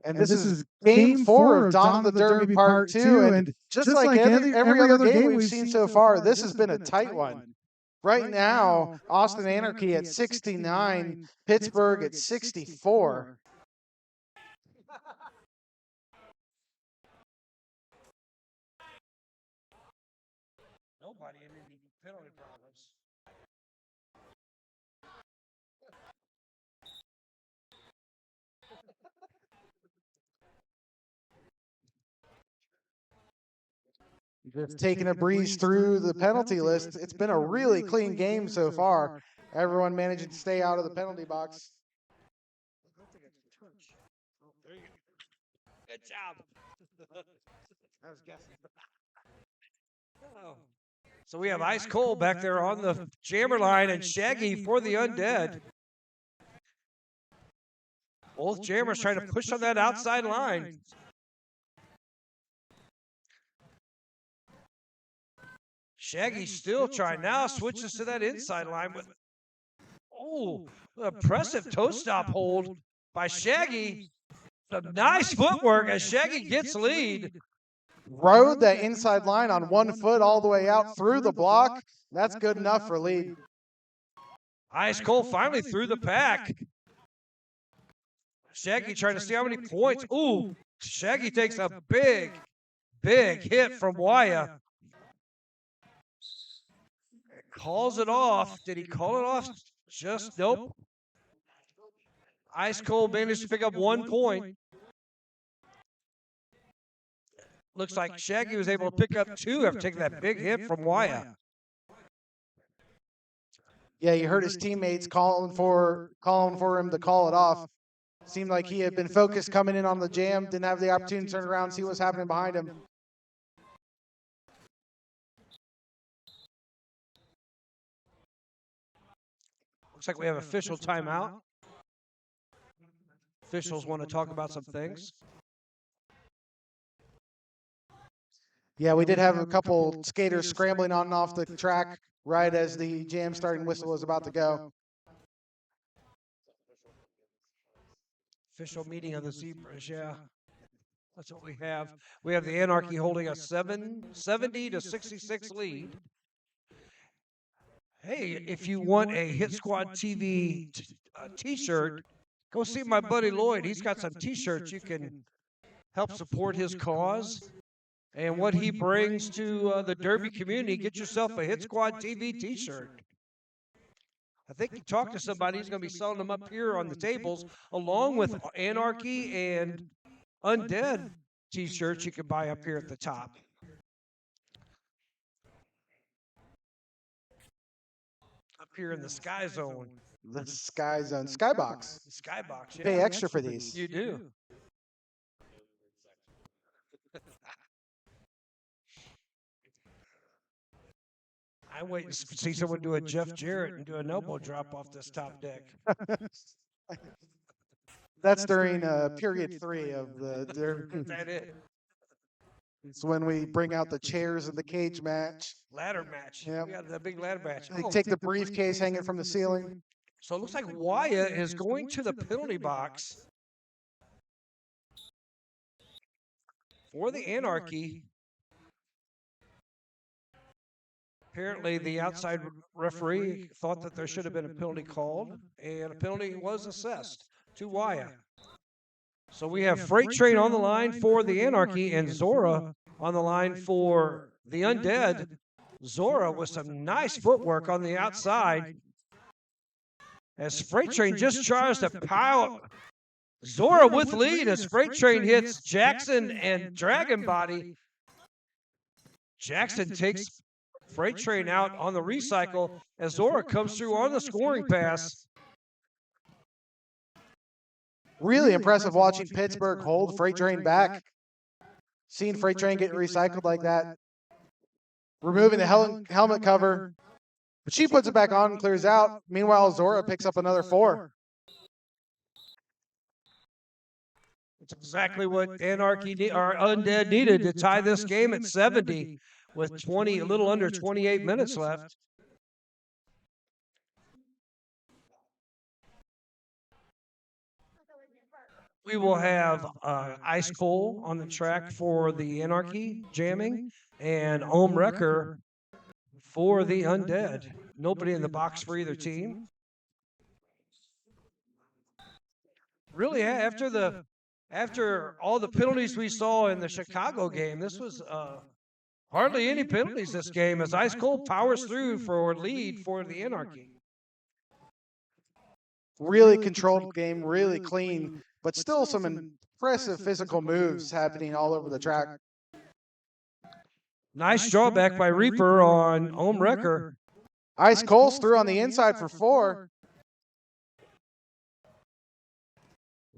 And this is game 4 of Dawn of the Derby Part 2. And just like every other game we've seen so far, this has been a tight one. Right now, Austin Anarchy at 69, Pittsburgh at 64.
Nobody in any penalty problems.
Just taking a breeze through the penalty list. It's been a really clean game so far. Everyone managing to stay out of the penalty box.
Good job. I was guessing. Oh. So we have Ice Cold back there on the jammer line and Shaggy for the Undead. Both jammers trying to push on that outside line. Shaggy still trying. Now switches to that inside line with, oh, impressive toe stop hold by Shaggy. Some nice footwork as Shaggy gets lead.
Rode that inside line on 1 foot all the way out through the block. That's good enough for lead.
Ice Cold finally through the pack. Shaggy trying to see how many points. Ooh, Shaggy takes a big hit from Waya. Calls it off. Did he call it off? Just nope. Ice Cold managed to pick up 1 point. Looks like Shaggy was able to pick up 2 after taking that big hit from Waya.
Yeah, you heard his teammates calling for him to call it off. Seemed like he had been focused coming in on the jam, didn't have the opportunity to turn around and see what's happening behind him.
Looks like we have official timeout. Officials want to talk about some things.
Yeah, we did have a couple skaters scrambling on and off the track right as the jam starting whistle was about to go.
Official meeting of the Zebras, yeah. That's what we have. We have the Anarchy holding a 70 to 66 lead. Hey, if you want a Hit Squad TV t-shirt, go see my buddy Lloyd. He's got some t-shirts you can help support his cause and what he brings to the Derby community. Get yourself a Hit Squad TV t-shirt. I think you talked to somebody who's going to be selling them up here on the tables, along with Anarchy and Undead t-shirts you can buy up here at the top. Up here in the Sky Zone.
The Sky Zone. Skybox.
Skybox, yeah.
Pay extra for these.
You do. I'm waiting to see someone do a Jeff Jarrett and do an elbow drop off this top deck.
That's during period 3 of the Derby.
Is that it?
It's when we bring out the chairs in the cage match.
Ladder match.
Yep.
We got the big ladder match.
They
Oh,
take the briefcase hanging from the ceiling.
so it looks like Wyatt is going to the penalty box for the Anarchy. Apparently, the outside referee thought that there should have been a penalty called, and a penalty was assessed to Waya. So we have Freight Train on the line for the Anarchy and Zora on the line for the Undead. Zora with some nice footwork on the outside. As Freight Train just tries to pile Zora with lead as Freight Train hits Jackson and Dragon Body. Jackson takes Freight Train out on the recycle as Zora comes through on the scoring pass.
Really impressive watching Pittsburgh hold Freight Train back. Seeing Freight Train get recycled like that. Removing the helmet cover. But she puts it back on and clears out. Meanwhile, Zora picks up another 4.
It's exactly what Anarchy or Undead needed to tie this game at 70 with a little under 28 minutes left. We will have Ice Cole on the track for the Anarchy jamming and Ohm Wrecker for the Undead. Nobody in the box for either team. Really, after all the penalties we saw in the Chicago game, this was hardly any penalties this game as Ice Cold powers through for lead for the Anarchy.
Really controlled game, really clean, but still some impressive physical moves happening all over the track.
Nice drawback by Reaper on Ohm Wrecker.
Ice Cole's through on the inside for 4.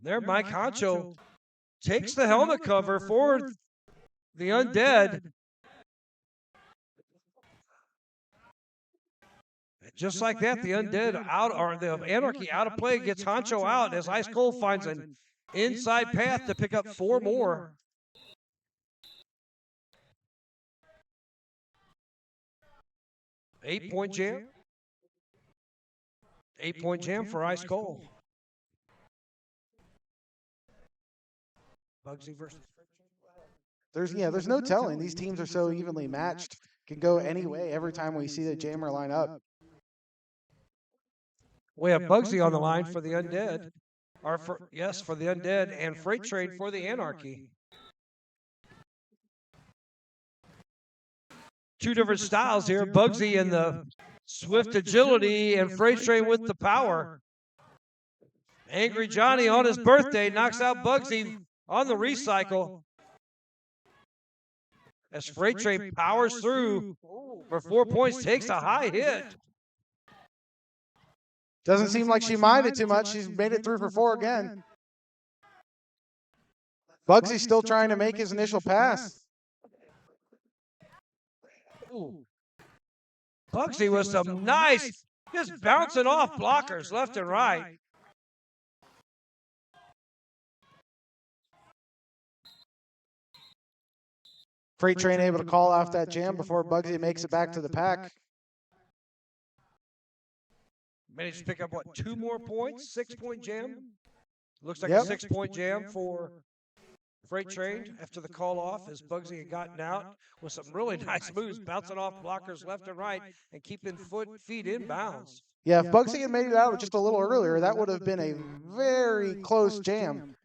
There, Mike Honcho takes the helmet cover for the Undead. Just like that, the Undead out, or the Anarchy out of play, gets Honcho out as Ice Cold finds an inside path to pick up 4 more. Eight-point jam. 8-point jam for Ice Cold. Bugsy versus.
There's no telling. These teams are so evenly matched. Can go any way every time we see the jammer line up.
We have Bugsy on the line for the Undead. For the Undead, and Freight Train for the Anarchy. 2 different styles here. Bugsy in the swift agility and Freight Train with the power. Angry Johnny on his birthday knocks out Bugsy on the recycle. As Freight Train powers through for 4 points, takes a high hit.
Doesn't seem like she minded too much. She's made it through for 4 again. Bugsy's still trying to make his initial pass.
Ooh. Bugsy with some nice, just bouncing off blockers left and right.
Freight Train able to call off that jam before Bugsy makes it back to the pack.
Managed to pick up, 2 more points? 6-point jam? Looks like
Yep.
a 6-point jam for Freight Train after the call off as Bugsy had gotten out with some really nice moves, bouncing off blockers left and right and keeping feet in bounds.
Yeah, if Bugsy had made it out just a little earlier, that would have been a very close jam.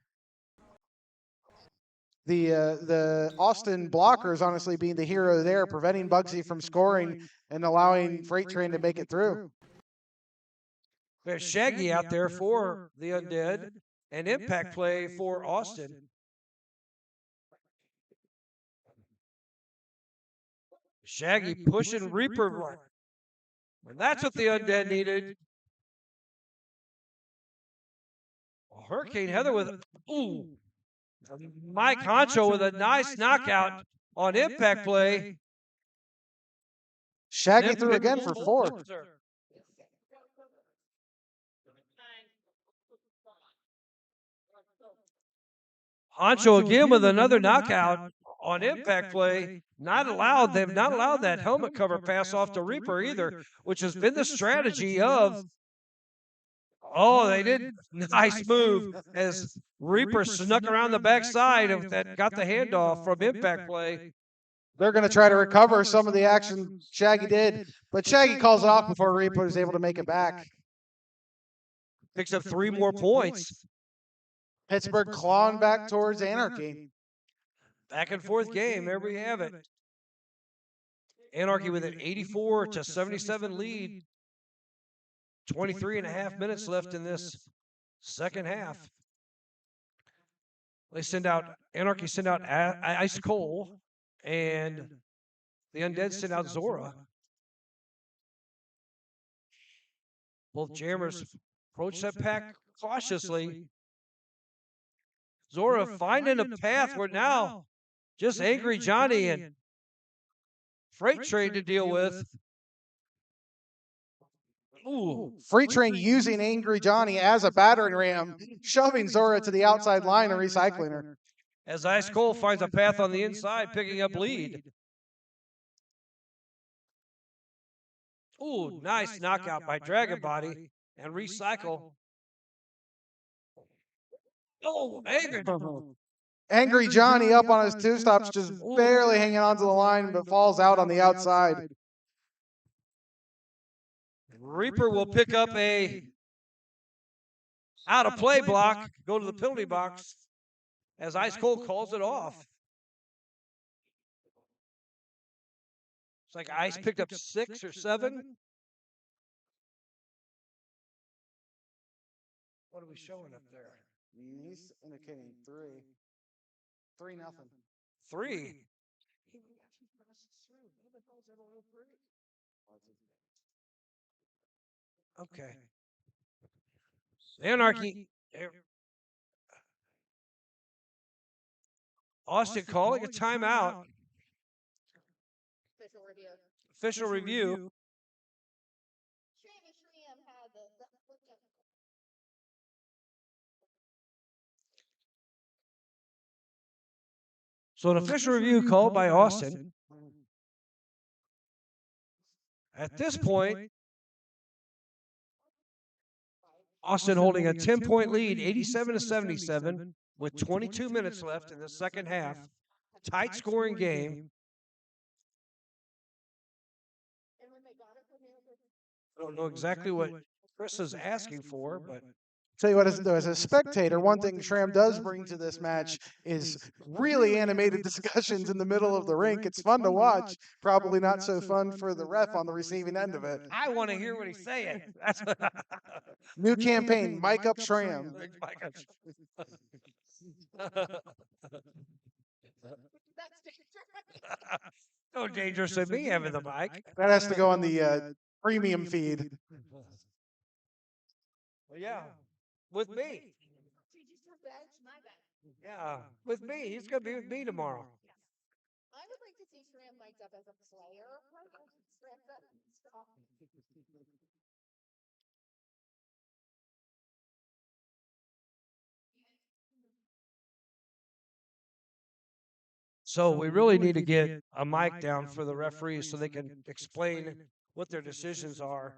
The Austin blockers honestly being the hero there, preventing Bugsy from scoring and allowing Freight Train to make it through.
There's Shaggy out there for the Undead and impact play for Austin. Shaggy pushing Reaper. And that's what the Undead needed. Hurricane Heather with, Mike Honcho with a nice knockout on impact play.
Shaggy through again for 4.
Honcho again with another knockout on impact play. They've not allowed that helmet cover pass off to Reaper either, which has been the strategy of. Oh, they did. Nice move as Reaper snuck around the backside of that, got the handoff from impact play.
They're going to try to recover some of the action Shaggy did, but Shaggy calls it off before Reaper is able to make it back.
Picks up 3 more points.
Pittsburgh clawing back towards Anarchy.
Back and forth game. There we have it. Anarchy with an 84-77 lead. 23.5 minutes left in this second half. Anarchy send out Ice Cole, and the Undead send out Zora. Both jammers approach that pack cautiously. Zora finding a path where now just Angry Johnny and Freight Train to deal with. Ooh.
Freight Train using Angry Johnny as a battering ram, shoving Zora to the outside line and recycling her.
As Ice Cold finds a path on the inside, picking up lead. Ooh, nice knockout by Dragon Body and recycle. Oh, Angry.
Angry Johnny up on his two stops, just barely hanging onto the line, but falls out on the outside.
Reaper will pick up a out of play block, go to the penalty box as Ice Cold calls it off. It's like Ice picked up 6 or 7. What are we showing up there?
He's indicating 3. 3-0.
3. Okay. Anarchy. Austin calling a timeout.
Official review.
Official review. So an official review called by Austin. At this point, Austin holding a 10-point lead, 87-77, with 22 minutes left in the second half. Tight scoring game. I don't know exactly what Chris is asking for, but
Tell you what, as a spectator, one thing Shram does bring to this match is really animated discussions in the middle of the rink. It's fun to watch. Probably not so fun for the ref on the receiving end of it.
I want to hear what he's saying. That's
New campaign, Mike Up Shram.
No dangerous in me having the mic.
That has to go on the premium feed.
Well, yeah, with me. Yeah, with me. He's going to be with me tomorrow.
I would like to see Shram mic'd up as a player.
So we really need to get a mic down for the referees so they can explain what their decisions are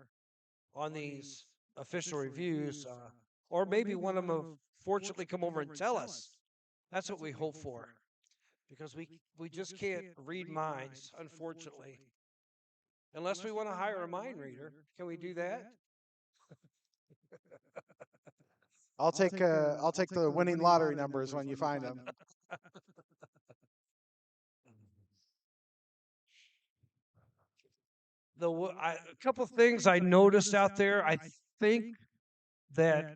on these official reviews. Or maybe one of them will fortunately come over and tell us. That's what we hope for. Because we just can't read minds, unfortunately. Unless we want to hire a mind reader. Can we do that?
I'll take the winning lottery numbers when you find them.
A couple things I noticed out there. I think that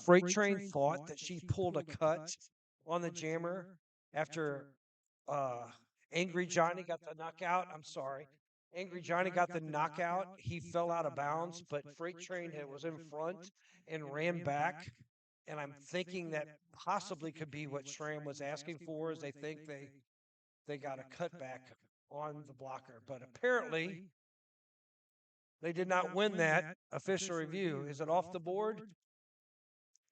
Freight Train thought that she pulled a cut on the jammer after Angry Johnny got the knockout. I'm sorry. Angry Johnny got the knockout. He fell out of bounds, but Freight Train was in front and ran back. And I'm thinking that possibly could be what Shram was asking for, is they think they got a cutback on the blocker. But apparently they did not win that official review. Is it off the board?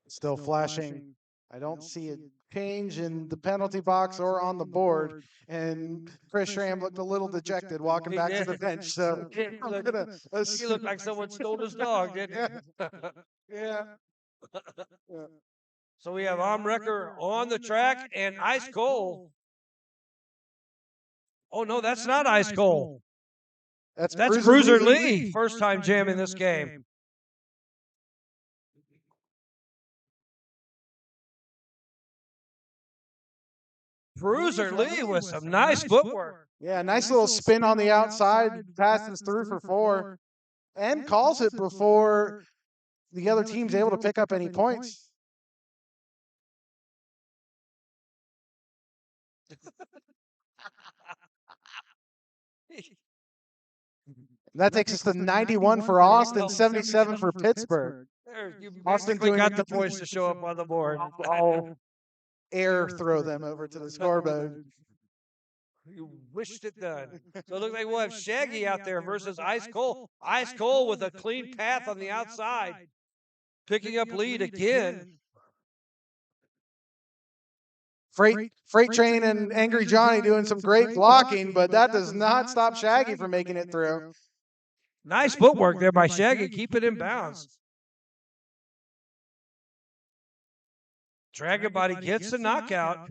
Still flashing. I don't see a change in the penalty box or on the board. And Chris Shram looked a little dejected walking
He
back to
did.
the bench. So I'm gonna
He
assume.
looked like someone stole his dog, didn't he?
Yeah.
So we have Omrecker on the track and Ice Cold. Oh, no, that's not Ice Cold.
That's
Bruiser Lee. First time jamming this game. Bruiser Lee with some nice footwork.
Yeah, nice little spin on the outside, passes through for 4, and calls it before the other team's able to pick up any points. That takes us to 91 for Austin, 77 for Pittsburgh.
You
Austin
basically
doing
got
it
the
to-
points to show up on the board.
I'll air throw them over to the scoreboard.
You wished it done. So it looks like we'll have Shaggy out there versus Ice Cold. Ice Cold with a clean path on the outside, picking up lead again.
Freight Train and Angry Johnny doing some great blocking, but that does not stop Shaggy from making it through.
Nice footwork there by Shaggy. Keep it in bounds. Dragon Body gets the knockout.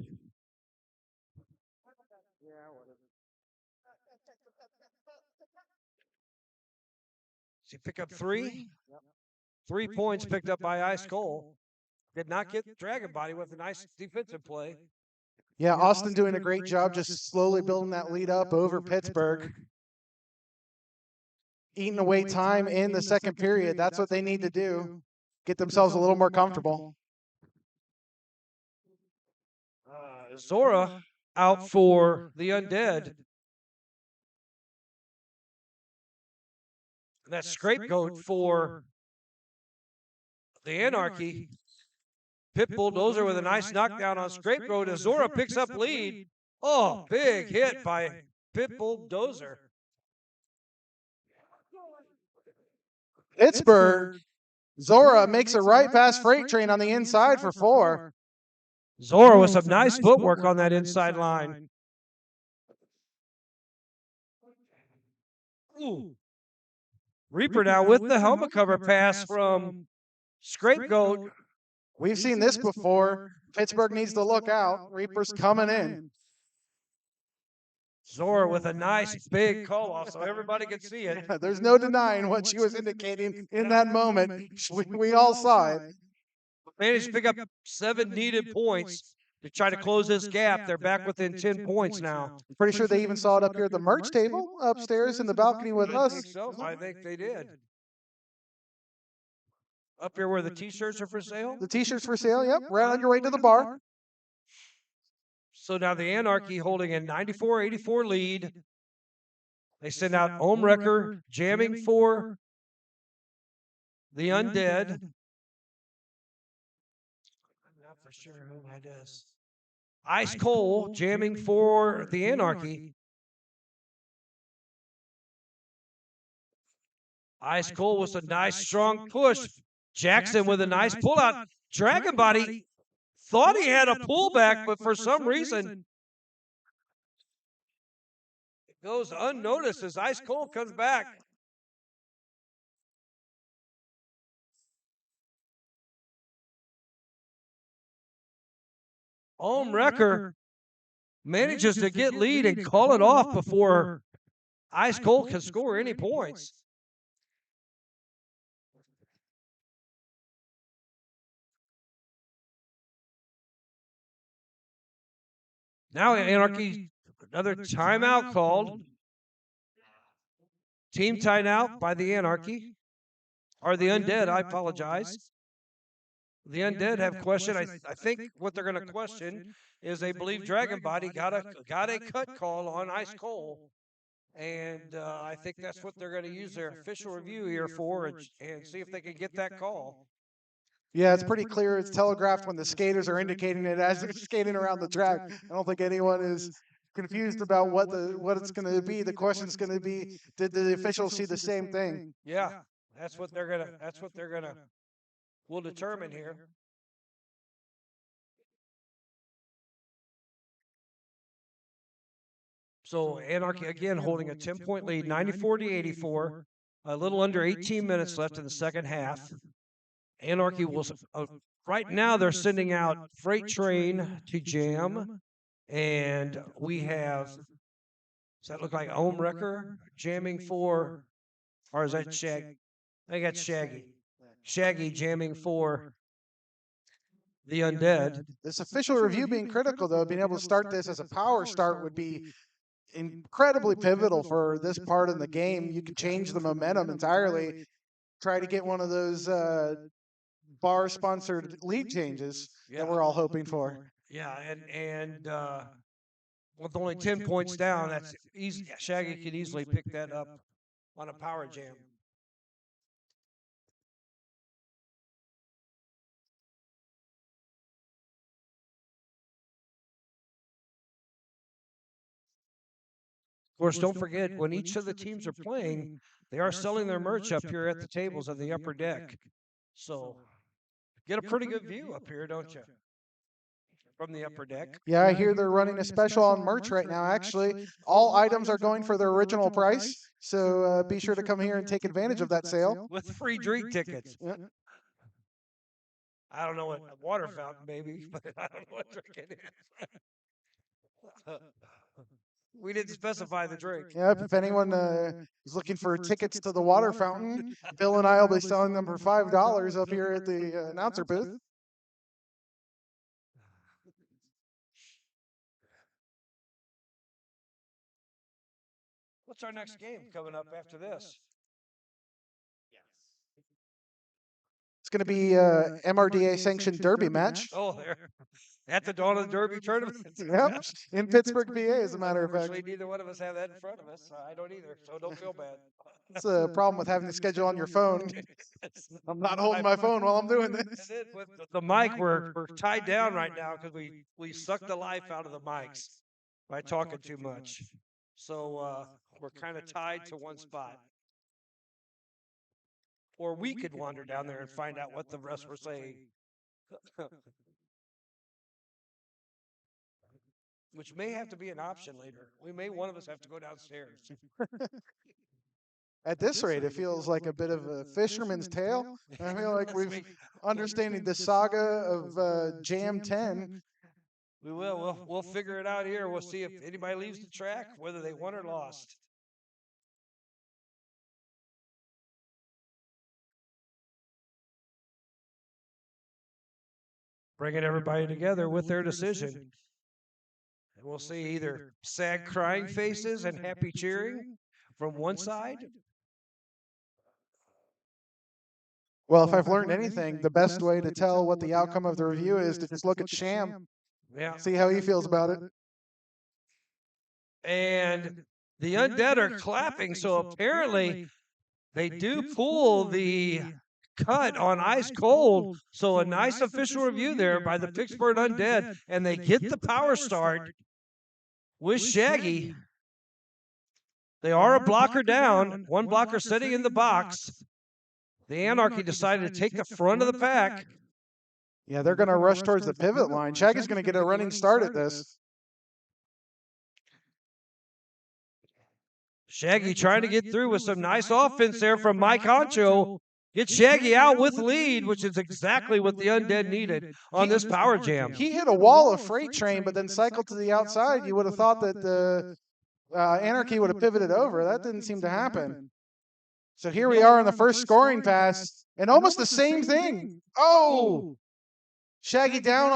She pick up 3. 3 points picked up by Ice Cold. Did not get Dragon Body with a nice defensive play.
Yeah, Austin doing a great job just slowly building that lead up over Pittsburgh. Eating away time in the second period. That's what they need to do. Get themselves a little more comfortable.
Zora out for the Undead. That scapegoat for the Anarchy. Pit Bulldozer with a nice knockdown on Scapegoat as Zora picks up lead. Oh, big hit by Pit Bulldozer.
Pittsburgh. Zora makes a right past Freight Train on the inside for 4.
Zora with some nice footwork on that inside line. Ooh. Reaper now with the helmet cover pass from Scapegoat.
We've seen this before. Pittsburgh needs to look out. Reaper's coming in.
Zora with a nice big call off so everybody can see it.
There's no denying what she was indicating in that moment. We all saw it.
Managed to pick up 7 needed points to try to close this gap. They're back within 10 points now.
Pretty sure they even saw it up here at the merch table upstairs in the balcony with us.
I think they did. Up here where the T-shirts are for sale?
The T-shirts for sale, yep. Right on your way to the bar.
So now the Anarchy holding a 94-84 lead. They send out Wrecker jamming for the Undead. I'm not for sure who that is. Ice Cole jamming for the Anarchy. Ice Cole with a nice strong push. Jackson with a nice pullout. Dragon Body thought he had a pullback, but for some reason it goes unnoticed as Ice Cold comes back. Wrecker manages to get lead and call it off before Ice Cold can score any points. Now Anarchy, another timeout called. Team timeout by the Anarchy. Or the Undead, I apologize. The Undead have questioned. I think what they're going to question is they believe Dragon Body got a cut call on Ice Cole. And I think that's what they're going to use their official review here for and see if they can get that call.
Yeah, it's pretty clear. It's telegraphed when the skaters are indicating it as they're skating around the track. I don't think anyone is confused about what it's going to be. The question's going to be, did the officials see the same thing?
Yeah, that's what they're gonna. We'll determine here. So Anarchy again holding a 10-point lead, 94-84. A little under 18 minutes left in the second half. Anarchy will, right now they're sending out Freight Train to jam. And we have, does that look like Wrecker jamming for, or is that Shaggy? I think that's Shaggy. Shaggy jamming for the Undead.
This official review being critical, though, being able to start this as a power start would be incredibly pivotal for this part of the game. You could change the momentum entirely. Try to get one of those bar-sponsored league changes that we're all hoping for.
Yeah, and with only 10 points down, that's easy. Shaggy can easily pick that up on a power jam. Of course, don't forget, when each of the teams are playing, they are selling their merch up here at the tables of the upper deck. So get a pretty good view up here, don't you? From the upper deck.
Yeah, I hear they're running a special on merch right now. Actually, all items are going for their original price. So be sure to come here and take advantage of that sale.
With free drink tickets.
Yeah.
I don't know what water fountain, maybe, but I don't know what drink it is. We didn't specify the drink.
Yep, if anyone is looking for tickets to the water fountain, Bill and I will be selling them for $5 up here at the announcer booth.
What's our next game coming up after this?
It's going to be MRDA sanctioned derby match.
Oh, there. At the Dawn of the Derby tournament.
Yep, in Pittsburgh, PA, as a matter of fact.
Unfortunately, neither one of us have that in front of us. I don't either, so don't feel bad.
That's a problem with having the schedule on your phone. I'm not holding my phone while I'm doing this.
And then with the mic, we're tied down right now because we suck the life out of the mics by talking too much. So we're kind of tied to one spot. Or we could wander down there and find out what the rest were saying. Which may have to be an option later. One of us have to go downstairs.
At this rate, it feels like a bit of a fisherman's tale. I feel like we've understanding the saga of Jam 10.
We will. We'll figure it out here. We'll see if anybody leaves the track, whether they won or lost. Bringing everybody together with their decision. And we'll see either sad crying faces and happy cheering from one side.
Well, if I've learned anything, the best way to tell what the outcome of the review is to just look at Sham.
Yeah.
See how he feels about it.
And the Undead are clapping, so apparently they do pull the cut on Ice Cold. So a nice official review there by the Pittsburgh Undead, and they get the power start with Shaggy. They are a blocker down, one blocker sitting in the box. The Anarchy decided to take the front of the pack.
Yeah, they're going to rush towards the pivot line. Shaggy's going to get a running start at this.
Shaggy trying to get through with some nice offense there from Mike Honcho. Get Shaggy out with lead, which is exactly what the Undead needed on this power jam.
He hit a wall of Freight Train, but then cycled to the outside. You would have thought that the Anarchy would have pivoted over. That didn't seem to happen. So here we are in the first scoring pass, and almost the same thing. Oh! Shaggy down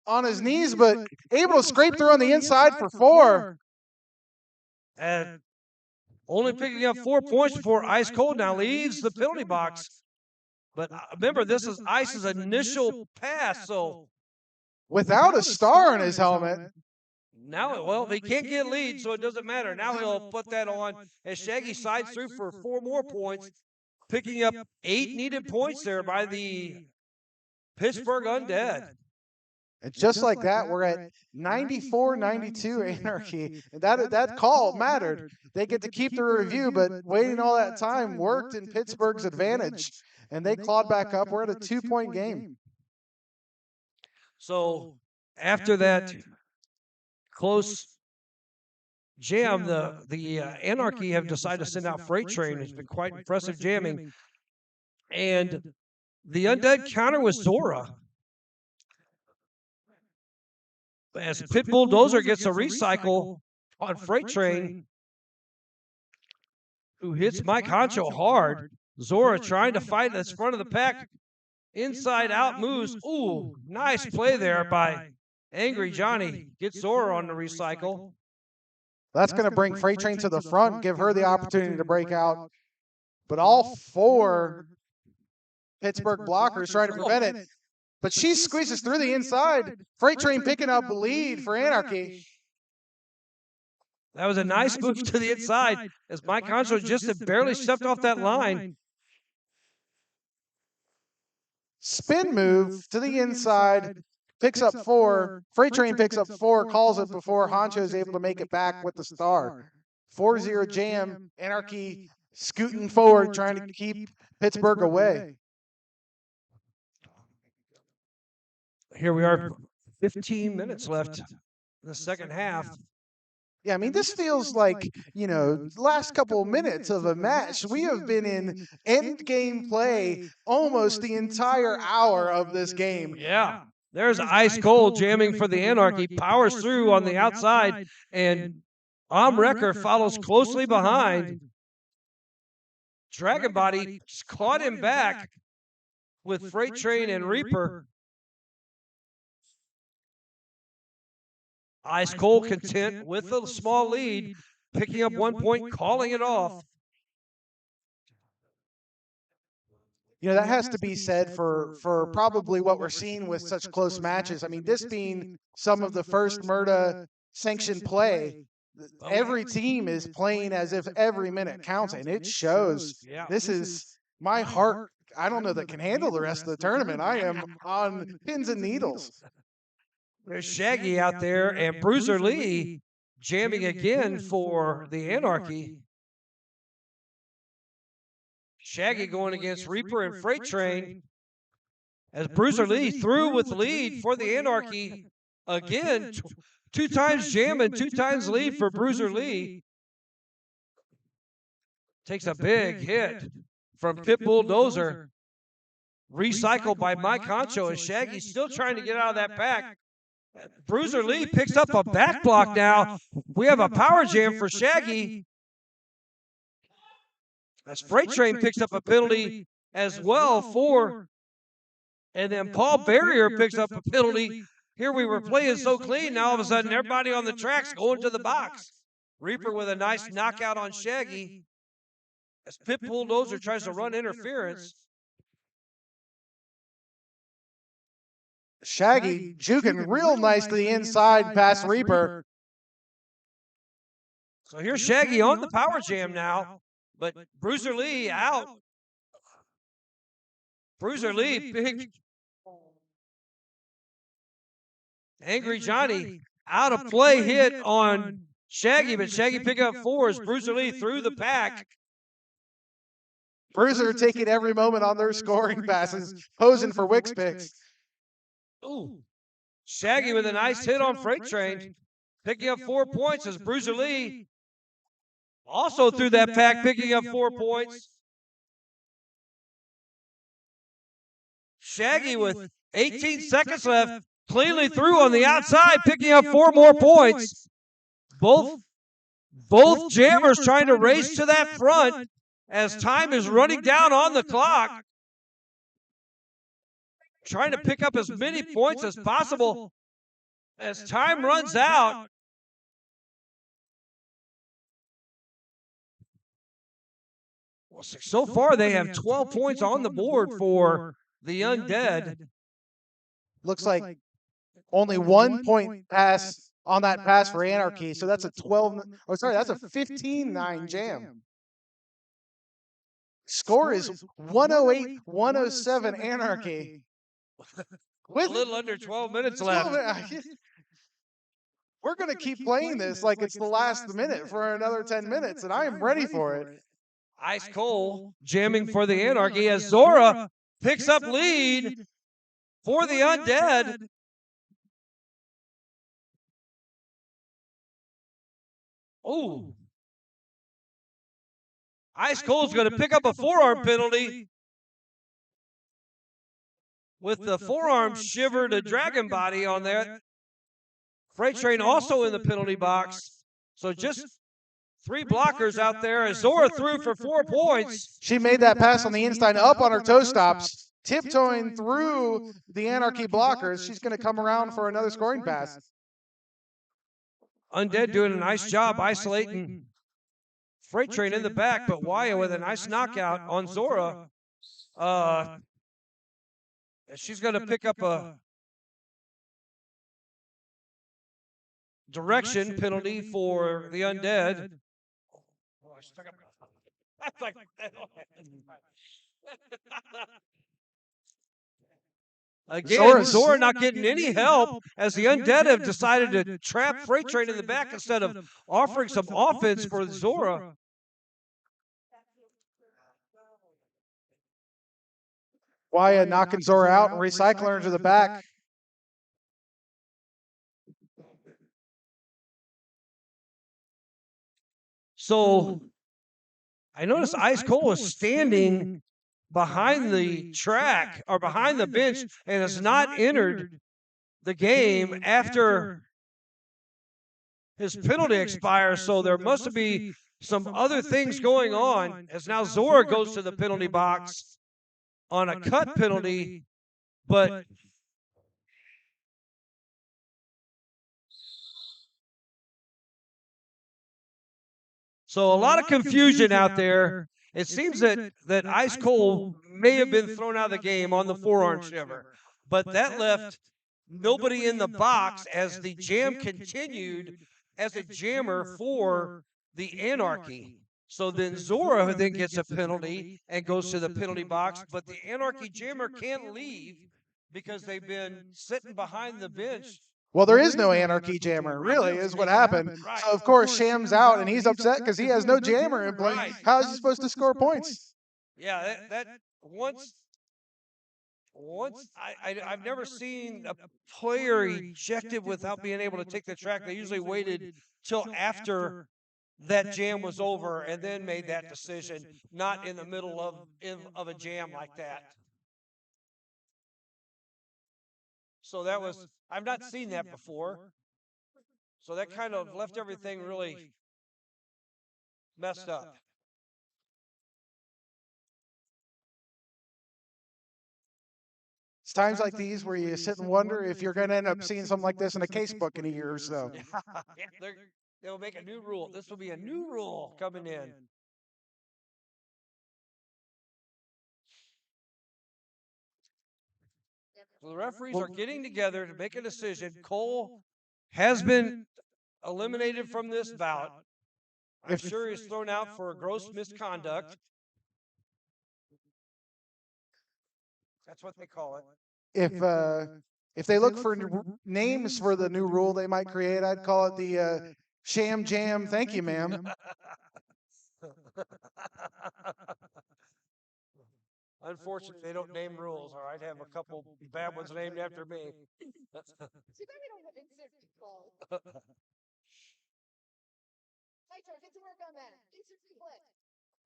on his knees, but able to scrape through on the inside for 4.
And only picking up 4 points before Ice Cold now leaves the penalty box. But remember, this is Ice's initial pass, so
without a star on his helmet.
Now, well, they can't get lead, so it doesn't matter. Now he'll put that on as Shaggy sides through for 4 more points, picking up 8 needed points there by the Pittsburgh Undead.
And just like that, we're at 94-92 Anarchy. And that call mattered. They get to keep the review, but waiting all that time worked in Pittsburgh's advantage. And they clawed back up. We're at a 2-point game.
So after that close jam, the Anarchy have decided to send out Freight Train. It's been quite impressive jamming. And the Undead counter with Zora. As Pit Bulldozer gets a recycle on Freight Train, who hits Mike Honcho hard. Zora trying to fight at the front of the pack. Inside out moves. Ooh, nice play there by Angry Johnny. Gets Zora on the recycle.
That's going to bring Freight Train to the front, give her the opportunity to break out. But all 4 Pittsburgh blockers trying to prevent it. But she squeezes through the inside. Freight Train picking up the lead for Anarchy.
That was a nice move to the inside as Mike Honcho just had barely stepped off that line.
Spin move to the inside, picks up 4. Freight Train picks up 4, calls it before Honcho is able to make it back with the star. 4-0 jam. Anarchy scooting forward, trying to keep Pittsburgh away.
Here we are, 15 minutes left in the second half.
Yeah, I mean, this feels like, last couple of minutes of a match. We have been in end game play almost the entire hour of this game.
Yeah. There's Ice Cold jamming for the Anarchy, powers through on the outside, and Wrecker follows closely behind. Dragon Body caught him back with Freight Train and Reaper. Ice Cold content with a small lead, picking up 1 point, calling it off.
That has to be said for probably what we're seeing with such close matches. I mean, this being some of the first Murda sanctioned play, every team is playing as if every minute counts, and it shows. This is my heart. I don't know that can handle the rest of the tournament. I am on pins and needles.
There's Shaggy out there, and Bruiser Lee jamming again for the Anarchy. Shaggy going against Reaper and Freight Train. As Bruiser Lee through with lead for the Anarchy. Again, 2 times jam and 2 times lead for Bruiser Lee. Takes a big hit from Pit Bulldozer. Recycled by Mike Honcho, and Shaggy still trying to get out of that pack. Bruiser Lee picks up a back block now. We have a power jam for Shaggy. As Freight Train picks up a penalty as well for, and then Paul Barrier picks up a penalty. Here we were playing so clean, now all of a sudden everybody on the track's going to the box. Reaper with a nice knockout on Shaggy. As Pit Bulldozer tries to run interference.
Shaggy juking real nice to the inside past Reaper.
So here's Shaggy on the power jam now, but Bruiser Lee out. Bruiser Lee, big. Angry Johnny out of play hit on Shaggy, but Shaggy pick up 4 as Bruiser Lee through the pack.
Bruiser taking every moment on their scoring passes, posing for Wix picks.
Ooh. Shaggy with a nice hit on Freight Train, picking up 4 points as Bruiser Lee also through that pack, picking up 4 points. Shaggy with 18 seconds left, cleanly through on the outside, picking up 4 more points. Both jammers trying to race to that front as time is running down on the clock. Trying to pick up as many points as possible as time runs out. Well, so far they have 12 points on the board for the Undead.
Looks like only 1 point pass on that pass for Anarchy, so that's a 15-9 jam. Score is 108-107 Anarchy.
With a little under 12 minutes left.
We're going to keep playing this like it's the last minute for another 10 minutes, and I am ready for it.
Ice Cold jamming for the Anarchy as Zora picks up lead for the Undead. Oh. Ice Cold's going to pick up a forearm penalty with the forearm shiver to Dragon Body on there. Freight Train also in the penalty box. So just 3 blockers out there as Zora threw for 4 points.
She made that pass on the inside up on her toe stops, tiptoeing through the Anarchy blockers. She's going to come around for another scoring pass.
Undead doing a nice job isolating Freight Train in the back, but Waya with a nice knockout on Zora. She's going to pick up a direction penalty for the Undead. Again, Zora not getting any help as the Undead have decided to trap Freight Train in the back instead of offering some offense for Zora.
Wyatt knocking Zora out and recycling her to the back.
So I noticed Ice Cold was standing behind the track or behind the bench and has not entered the game after his penalty expires. So there must be some other things going on as now Zora goes to the penalty box on a cut penalty, but so a lot of confusion out there. It seems that Ice Cold may have been thrown out of the game on the forearm shiver, but that left nobody in the box as the jam continued as a jammer for the Anarchy. So then Zora then gets a penalty and goes to the penalty box, but the Anarchy jammer can't leave because they've been sitting behind the bench.
Well, there is no Anarchy jammer, really, is what happened.
Right.
So, of course, Sham's out, and he's upset because he has no jammer in play.
Right.
How is he supposed to score points?
Yeah, that once I've never seen a player ejected without being able to take the track. They usually waited till after that jam was over and then made that decision, not in the middle of a jam like that. So that was, I've not seen that before. So that kind of left everything really messed up.
It's times like these where you sit and wonder if you're going to end up seeing something like this in a case book in a year or so.
They'll make a new rule. This will be a new rule coming in. So the referees are getting together to make a decision. Cole has been eliminated from this bout. I'm sure he's thrown out for a gross misconduct. That's what they call it.
If they look for names for the new rule they might create, I'd call it the Sham Jam. Thank you, ma'am.
Unfortunately, they don't name rules, or I'd have a couple bad ones named after me.
Too bad we don't have insert control. Nitro, get to work on that. Insert split.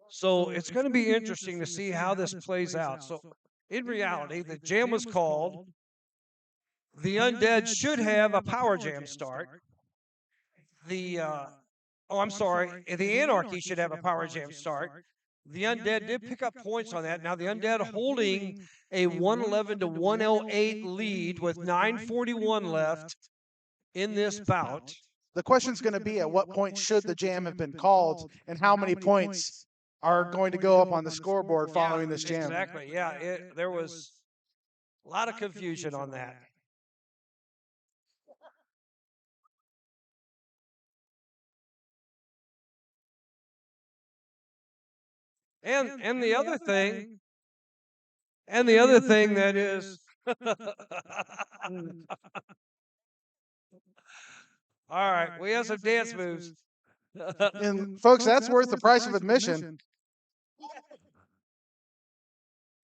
So it's going to be interesting to see how this plays out. So in reality, the jam was called. The Undead should have a power jam start. The Anarchy should have a power jam start. The Undead did pick up points on that. Now the Undead holding a 111 to 108 lead with 9:41 left in this bout.
The question's going to be at what point should the jam have been called, and how many points are going to go up on the scoreboard following this jam.
Exactly. Yeah, there was a lot of confusion on that. And the other thing that is all right, we have some dance moves.
And folks, that's worth the price of admission.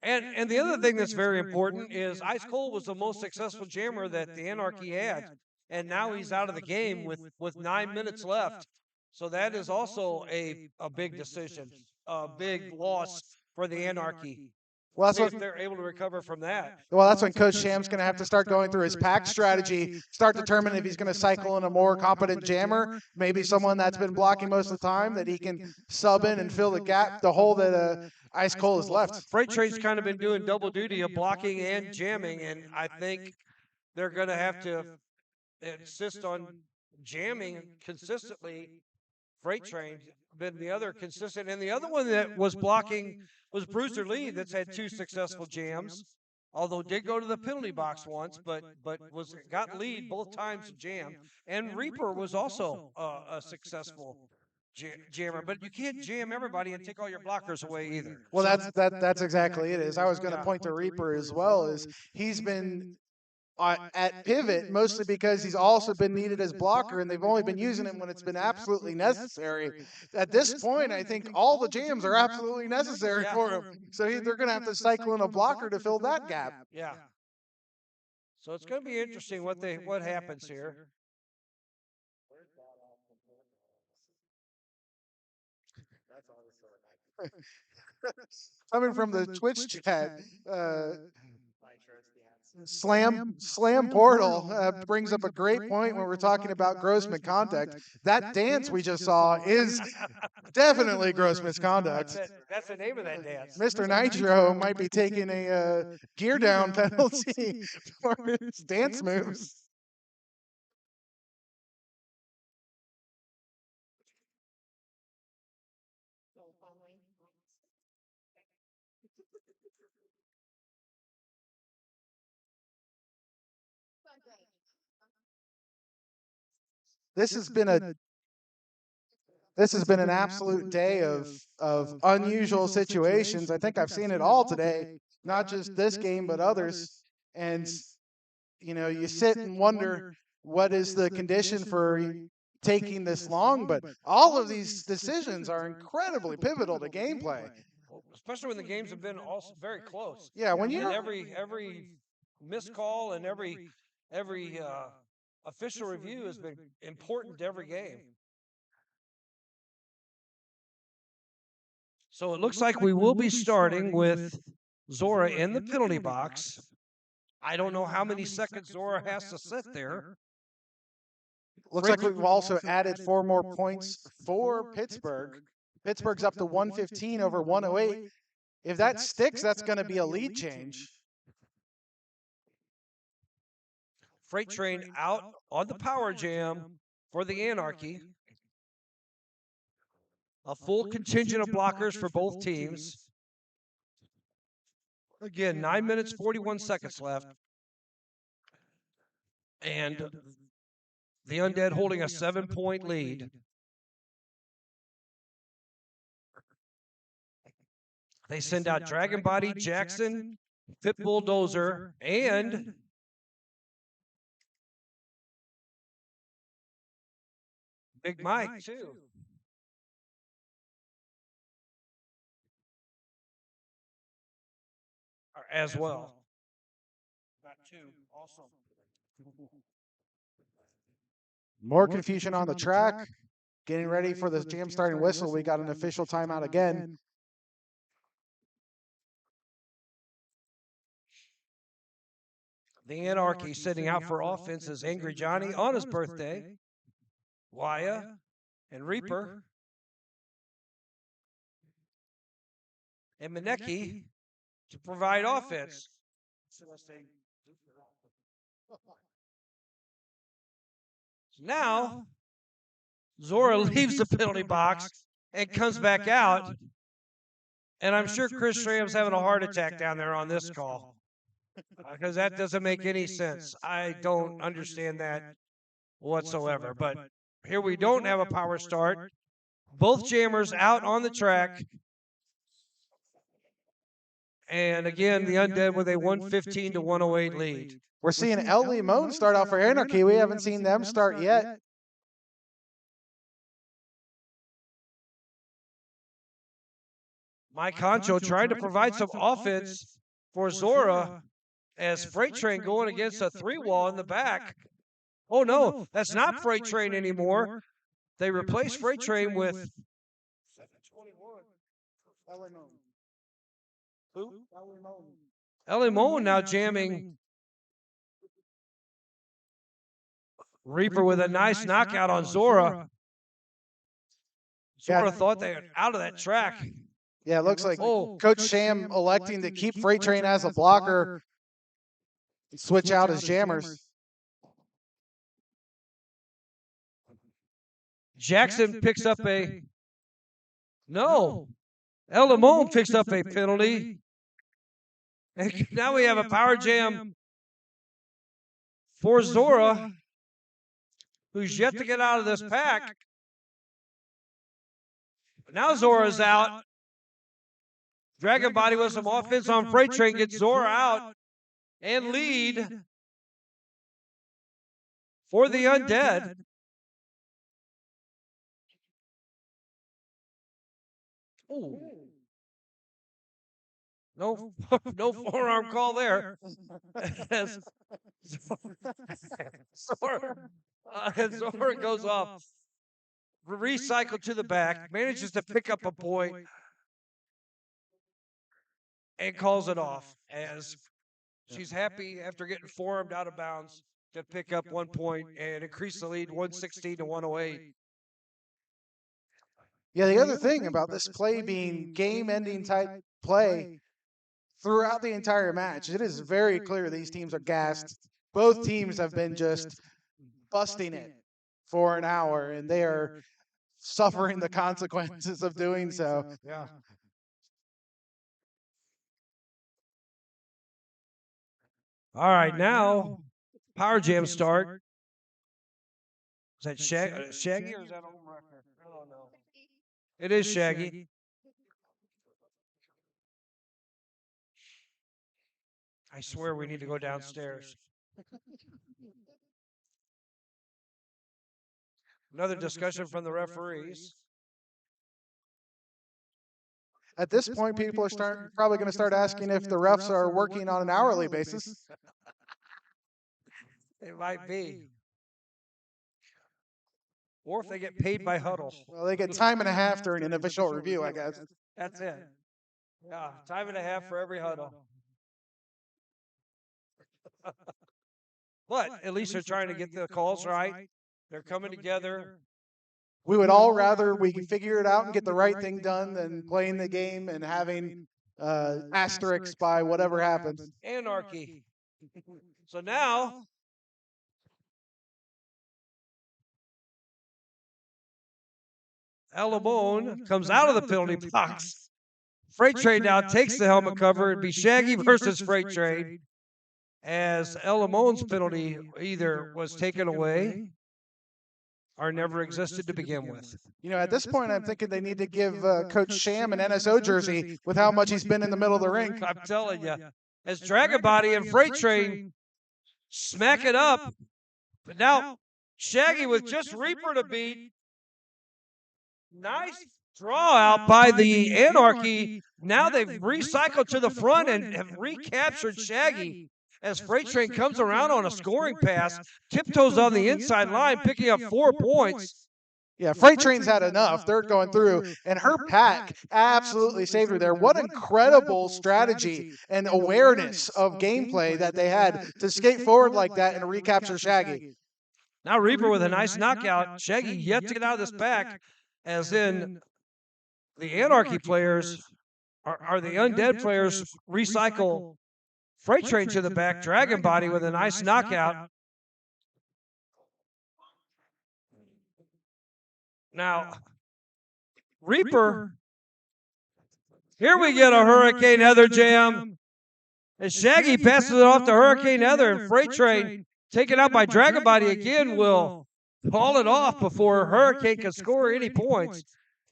And the other thing that's very important is Ice Cold was the most successful jammer that the Anarchy had, and now he's out of the game with 9 minutes left. So that is also a big decision, a big loss for the Anarchy.
Well, that's
if
what
they're able to recover from that.
Well, that's when Coach Sham's going to have to start going through his pack strategy, start determining if he's going to cycle in a more competent jammer, maybe someone that's been blocking most of the time that he can sub in and fill the gap, the hole that Ice Cold has left.
Freight Train's kind of been doing double duty of blocking and jamming, and I think they're going to have to insist on jamming consistently. Freight Train's been the other consistent, and the other one that was blocking was Brewster Lee, that's had 2 successful jams, although did go to the penalty box once, but got lead both times to jam. And Reaper was also a successful jammer, but you can't jam everybody and take all your blockers away either.
Well,
So,
that's exactly it. Is I was going to
Yeah.
point to Reaper as well. Is he's been at pivot mostly because he's also been needed as blocker, and they've only been using him when it's been absolutely necessary. At this point, I think all the jams are absolutely necessary
Yeah.
for him. So they're going to have to cycle in a blocker to fill that gap.
yeah. So it's going to be interesting what happens here.
Coming from the Twitch chat, Slam Portal brings up a great point when we're talking about gross misconduct. That dance we just saw is definitely gross misconduct.
That's the name of that dance.
Mr. Nitro might be taking a gear down penalty for his dance moves. This has been an absolute day of unusual situations. I think I've seen it all today, not just this game but others. And you sit and wonder what is the condition for taking this long, but all of these decisions are incredibly pivotal to gameplay.
Especially when the games have been also very close.
Yeah, when
And
you
every missed call and every official review has been important to every game. So it looks like we will be starting with Zora in the penalty box. I don't know how many seconds Zora has to sit there.
looks like we've also added 4 more points for Pittsburgh. Pittsburgh's up to 115 over 108. If that sticks, that's going to be a lead change.
Freight train out on the power jam for the Anarchy. A full contingent of blockers for both teams. Again, 9 minutes, 41 seconds left. And the Undead holding a 7-point lead. They send out Dragon Body, Jackson, Pit Bulldozer, and Big Mike, too. As well. Got 2 also.
More confusion on the track. Getting ready for the jam starting whistle. We got an official timeout again.
The Anarchy sitting out for offense is Angry Johnny on his birthday. Waya and Reaper. And Maneki to provide offense. Now, Zora leaves the penalty box and comes back out. And I'm sure Chris Schramm's having a heart attack down there on this call. Because that doesn't make any sense. I don't understand that whatsoever. But here we don't have a power start. Both jammers out on the track. And again, the Undead with a 115 to 108 lead.
We're seeing El Limon start out for Anarchy. We haven't seen them start yet.
Mike Concho trying to provide some offense for Zora as Freight Train going against a 3-wall in the back. Oh, no, that's not Freight Train anymore. They replaced Freight Train with 721. Who? El Limon now jamming Reaper with a nice knockout on Zora. Zora thought they were out of that track.
Yeah, it looks like Coach Sham electing to keep Freight Train as a blocker, switch out as jammers.
Jackson picks up a... No. El Limon picks up a penalty. And now we have a power jam for Zora, who's yet to get out of this pack. Now Zora's out. Dragon Body with some offense on Freight Train gets Zora out and lead for the Undead. Ooh. No, no forearm call there. As Zora goes off, recycled to the back, manages to pick up a point, and calls it off as she's happy after getting forearmed out of bounds to pick up 1 point and increase the lead 116 to 108.
Yeah, the other thing about this play being game-ending type play throughout the entire match, it is very clear these teams are gassed. Both teams have been just busting it for an hour, and they are suffering the consequences of doing so.
Yeah. All right, now Power Jam start. Is that Shaggy or is that Home Wrecker? I don't know. It is Shaggy. I swear we need to go downstairs. Another discussion from the referees.
At this point, people are probably going to start asking if the refs are working on an hourly basis.
It might be. Or if they get paid by huddle.
Well, they get time and a half during an official review, I guess.
That's it. Yeah, time and a half for every huddle. But at least they're trying to get the calls right. They're coming together.
We would all rather we can figure it out and get the right thing done than playing the game and having asterisks by whatever happens.
Anarchy. So now Alabone comes out of the penalty box. Freight Train now takes the helmet cover. It'd be Shaggy versus Freight Train, as Alamone's penalty either was taken away or never existed to begin with.
You know, at this point, I'm thinking they need to give Coach Sham an NSO jersey with how much he's been in the middle of the ring.
I'm telling you, as Dragon Body and Freight Train smack it up, but now Shaggy with just Reaper to beat. Nice draw out by the Anarchy. Now they've recycled to the front and have recaptured Shaggy as Freight Train comes around on a scoring pass, tiptoes on the inside line, picking up 4 points.
Yeah, Freight Train's had enough. They're going through, and her pack absolutely saved her there. What incredible strategy and awareness of gameplay that they had to skate forward like that and recapture Shaggy.
Now Reaper with a nice knockout. Shaggy yet to get out of this pack, as in the Anarchy players are the Undead players recycle Freight Train to the back. Dragon Body with a nice knockout. Now, Reaper, here we get a Hurricane Heather jam. As Shaggy passes it off to Hurricane Heather, and Freight Train, taken out by Dragon Body again, will call it off before Hurricane can score any points.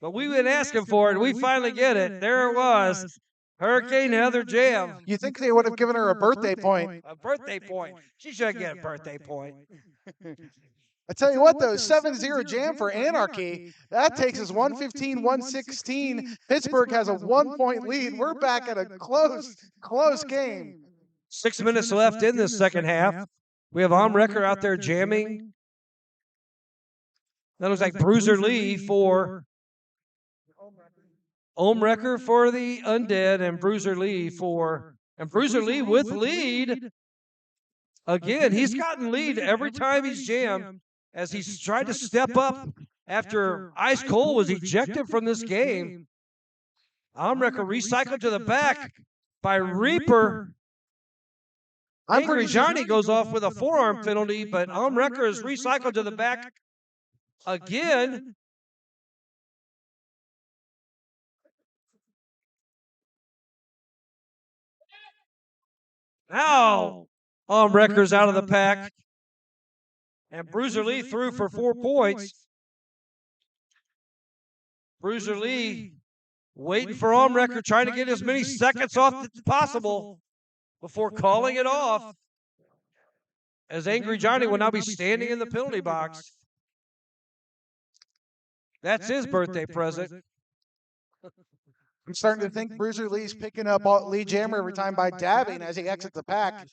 But we've been asking for it. We finally get it. There it was. Hurricane Heather jam.
You think they would have given her a birthday point?
A birthday point. She should get a birthday point.
I tell you what, though, 7-0 jam for Anarchy. That takes us 115-116. Pittsburgh has a 1-point lead. We're back at a close game.
6 minutes left in this second half. We have Omrecker out there jamming. That looks like Bruiser Lee for Omrecker for the Undead, and Bruiser Lee with lead. Again, he's gotten lead every time he's jammed, as he's tried to step up after Ice Cold was ejected from this game. Omrecker recycled to the back by Reaper. Angry Johnny goes off with a forearm penalty, but Omrecker is recycled to the back again. Now, Omrecker's out of the pack. And Bruiser Lee threw for 4 points. Bruiser Lee waiting for arm record, trying to get as many seconds off as possible before calling it off. As Angry Johnny will now be standing in the penalty box. That's his birthday present.
I'm starting to think Bruiser Lee's picking up Lee Jammer every time by dabbing as he exits the pack.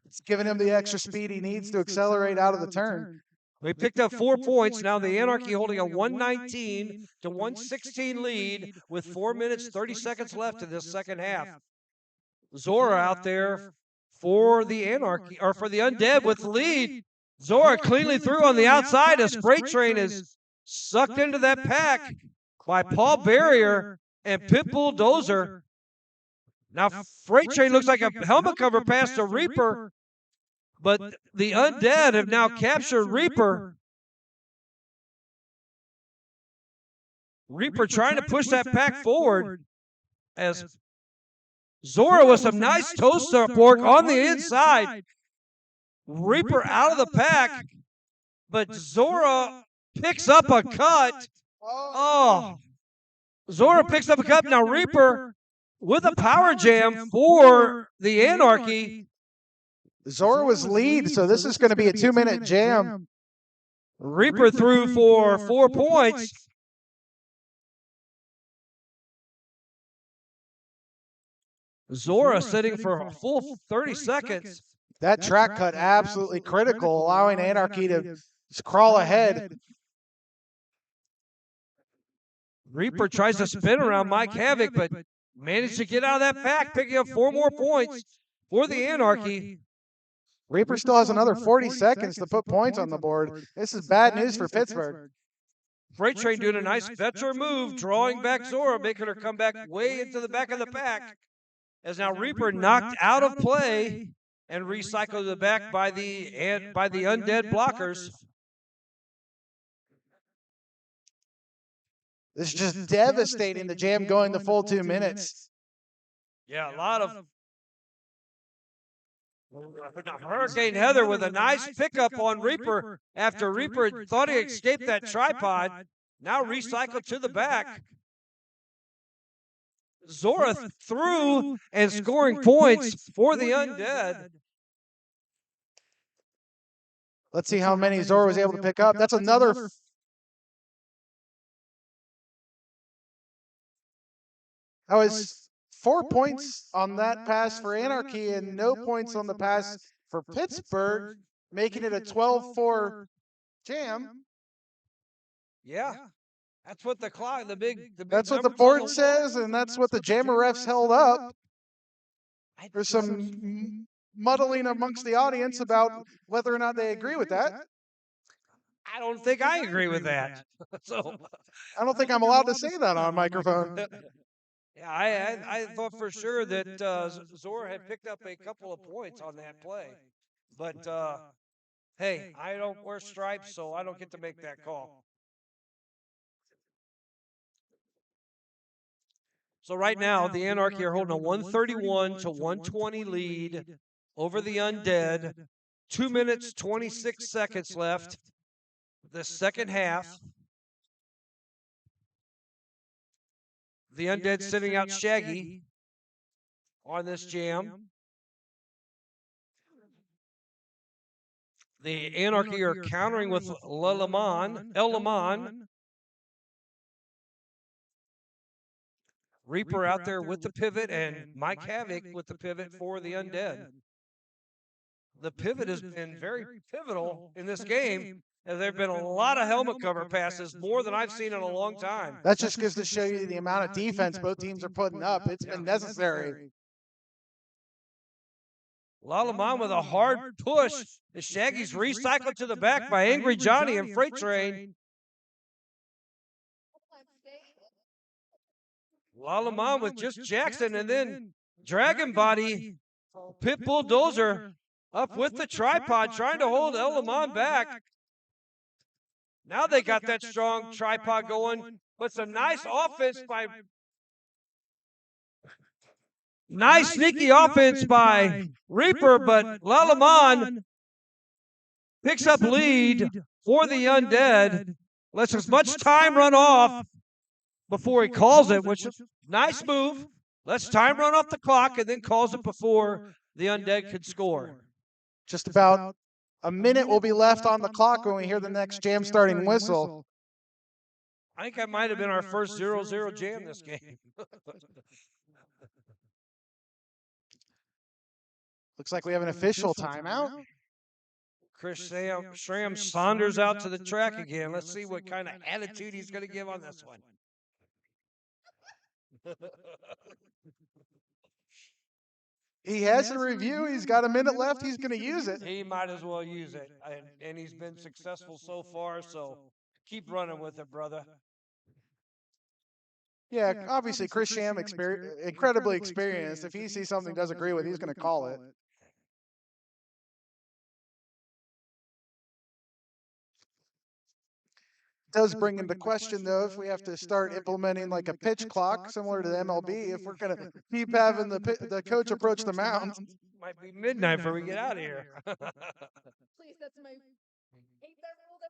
It's giving him the extra speed he needs to accelerate out of the turn.
They picked up 4 points. Now the Anarchy holding a 119 to 116 lead with 4 minutes, 30 seconds left in this second half. Zora out there for the Anarchy, or for the Undead with the lead. Zora cleanly through on the outside as Freight Train is sucked into that pack by Paul Barrier and Pitbull Dozer. Now Freight Train looks like a helmet cover pass to Reaper, but the Undead have now captured Reaper. Reaper trying to push that pack forward as Zora with some nice toe support on the inside. Reaper out of the pack, but Zora picks up a cut. Oh, Zora picks up a cut. Now Reaper with a power jam for the Anarchy.
Zora was lead, so this is going to be a 2-minute jam.
Reaper threw for 4 points. Zora sitting for a full 30 seconds.
That track cut absolutely critical, allowing Anarchy to crawl ahead.
Reaper tries to spin around Mike Havoc, but managed to get out of that pack, picking up 4 more points for the Anarchy.
Reaper still has another 40 seconds to put points on the board. This is bad news for Pittsburgh.
Freight Train doing a nice veteran move, drawing back Zora, making her come back way into the back of the pack. As now Reaper knocked out of play and recycled to the back by the Undead blockers.
This is just devastating, the jam going the full 2 minutes.
Yeah, a lot of Hurricane Heather with a nice pickup on Reaper after Reaper thought he escaped that tripod. Now recycled to the back. Zora through and scoring points for the Undead.
Let's see how many Zora was able to pick up. That's another. That was 4 points on that pass for Anarchy and no points on the pass for Pittsburgh, making it a 12-4 jam.
Yeah. That's what the clock, the big
that's what the board says, and that's what the jammer refs held up. There's some muddling amongst the audience about whether or not they agree with that.
I don't think I agree with that. So
I don't think I'm allowed to say that on microphone.
Yeah, I thought for sure that Zora had picked up a couple of points on that play. But, hey, I don't wear stripes, so I don't get to make that call. So right now, the Anarchy are holding a 131 to 120 lead over the Undead. 2 minutes, 26 seconds left. The second half. The Undead sitting out Shaggy on this jam. The Anarchy are countering with El Laman. Reaper out there with the pivot, and Mike Havoc with the pivot for the Undead. The pivot has been very pivotal in this game, as there have been a lot of helmet cover passes, more than I've seen in a long time.
That just goes to show you the amount of defense both teams are putting up. It's been necessary.
Lalaman with a hard push. The Shaggy's recycled to the back by Angry Johnny and Freight Train. Lalaman with just Jackson, and then Dragon Body, Pitbull Dozer up with the tripod, trying to hold El Laman back. Now they got that strong tripod going, but some nice offense by sneaky offense by Reaper, but Lalaman picks up lead for the Undead. Lets as much time run off before he calls it, which is nice move. Let's time run off the clock and then calls it before the Undead could score.
Just about a minute will be left on the clock when we hear the next jam starting whistle.
I think that might have been our first 0-0 jam this game.
Looks like we have an official timeout.
Chris Schramm Saunders out to the track again. Let's see what kind of attitude he's going to give on this one.
He has a review. He's got a minute left. He's going to use it.
He might as well use it. And he's been successful so far, so keep running with it, brother.
Yeah, obviously Chris Schramm, incredibly experienced. If he sees something he doesn't agree with, he's going to call it. Does bring into question, though, if we have to start implementing like a pitch clock similar to the MLB, if we're going to keep having the coach approach the mound.
Might be midnight before we get out of here.
Please, that's my 8-year-old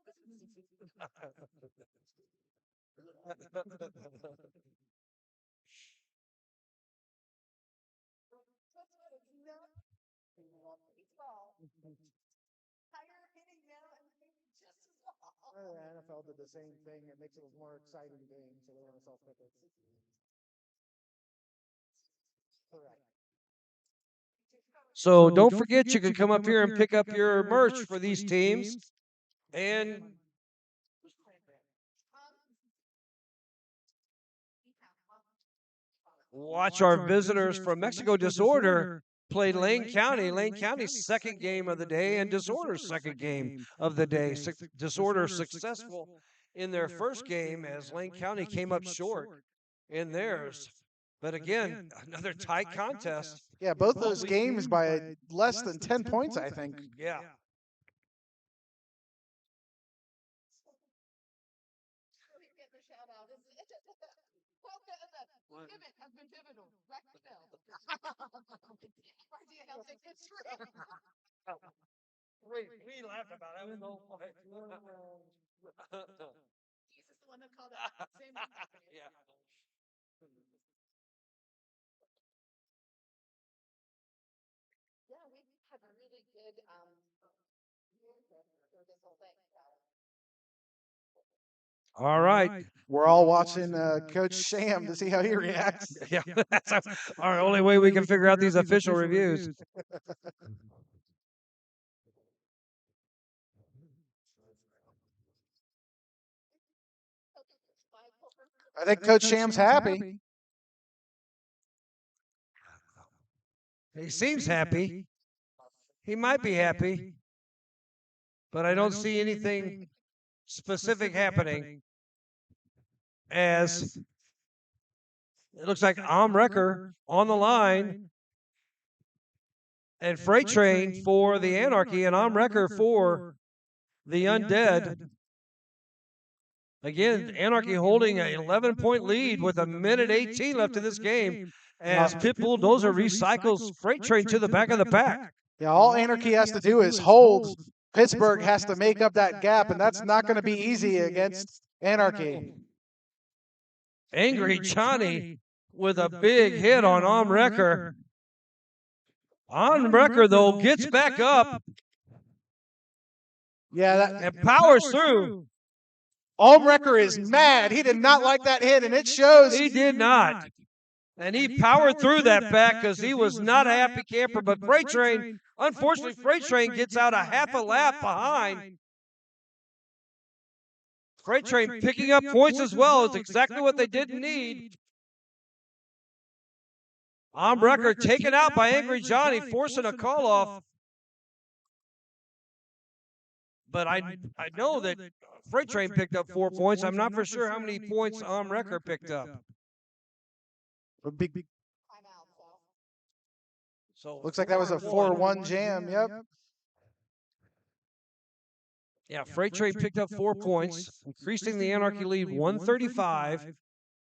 The NFL did the same thing. It makes it a more exciting game, so they want to sell tickets. Correct.
So don't forget, you can come up here and pick up your merch for these teams. And watch our visitors from Mexico, Disorder, play Lane County. Lane County's second game of the day and Disorder's second game of the day. Disorder successful in their first game as Lane County came up short in theirs. But again, another tight contest.
Yeah, both those games by less than 10 points, I think.
Yeah. We laughed about it.
Jesus, the one that called out.
Yeah.
Yeah, we had a really good year for this whole thing.
All right.
We're all watching Coach Sham to see how he reacts.
Yeah, that's our only way we can figure out these official reviews.
I think Coach Sham's happy.
He seems happy. He might be happy, but I don't see anything specific happening. As it looks like Wrecker on the line and Freight Train for the Anarchy and Wrecker for the Undead. Again, Anarchy holding an 11-point lead with a minute 18 left in this game as Pit Bulldozer recycles Freight Train to the back of the pack.
Yeah, all Anarchy has to do is hold. Pittsburgh has to make up that gap, and that's not going to be easy against Anarchy.
Angry Johnny with a big hit on Wrecker. Wrecker, though, gets back up.
Yeah,
and powers through.
Wrecker is mad. He did not like that hit, and it shows.
He did not. And he powered through that back because he was not a happy camper. But Freight Train, unfortunately, Freight Train gets out a half a lap behind. Freight Train picking up points as well. It's exactly what they didn't need. Wrecker taken out by Angry Johnny, forcing a call off. But I know that Freight Train picked up 4 points. I'm not for sure how many points Wrecker picked up.
A big.
So
Looks like that was a 4-1 jam. Yep.
Yeah, Freight Train picked up 4 points, increasing the Anarchy lead 135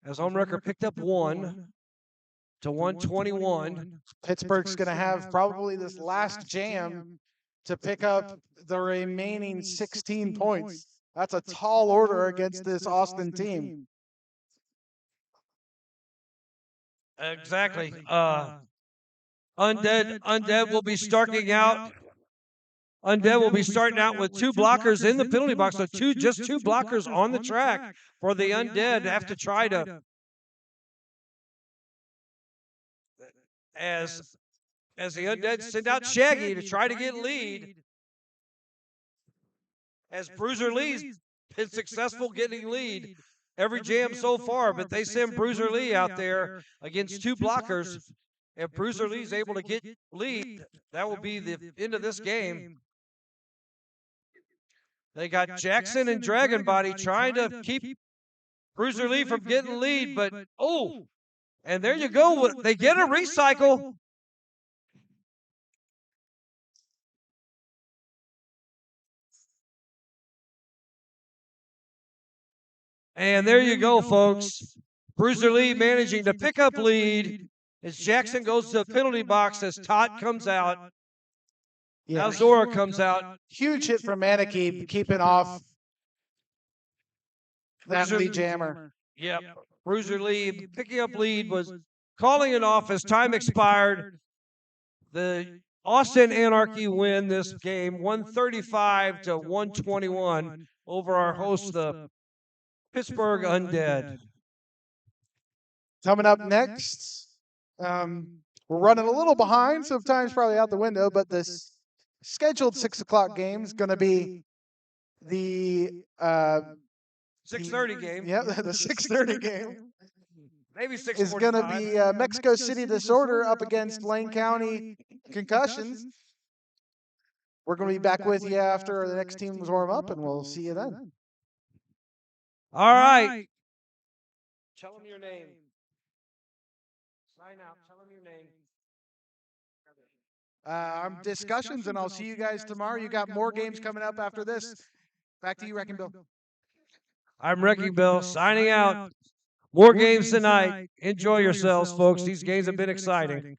as Wrecker picked up 1 to 121.
Pittsburgh's going to have probably this last jam to pick up the remaining 16 points. That's a tall order against this Austin team.
Exactly. Undead will be starting out. Undead will be starting out with two blockers in the penalty box. So just two blockers on the track for the Undead have to try to as the Undead send out Shaggy to try to get lead. As Bruiser Lee's been successful getting lead every jam so far, but they send Bruiser Lee out there against two blockers. If Bruiser Lee's able to get lead, that will be the end of this game. They got Jackson and Dragon Body trying to keep Bruiser Lee from getting lead, but and there you go. They get a recycle. And there you go, folks. Bruiser Lee managing to pick up lead as Jackson goes to the penalty box as Tot comes out. Now Zora comes out.
Huge hit from Anarchy, keeping off that lead jammer.
Yep. Bruiser Lee picking up lead was calling it off as time expired. The Austin Anarchy win this game 135 to 121 over our host, the Pittsburgh Undead.
Coming up next, we're running a little behind, so time's probably out the window, but this scheduled 6 o'clock game is going to be the
6:30 game.
Yeah, the 6:30 game.
Maybe 6:45.
Is going to be Mexico City Disorder up against Lane County Concussions. We're going to be back with you after the next teams warm up, and we'll see you then.
All right. Tell them your name. Sign out. Tell them your name.
Discussions, and I'll see you guys tomorrow. You got more games coming up after this. Back to you, Wrecking Bill.
I'm Wrecking Bill, signing out. More games tonight. Enjoy yourselves, folks. These games have been exciting.
Great.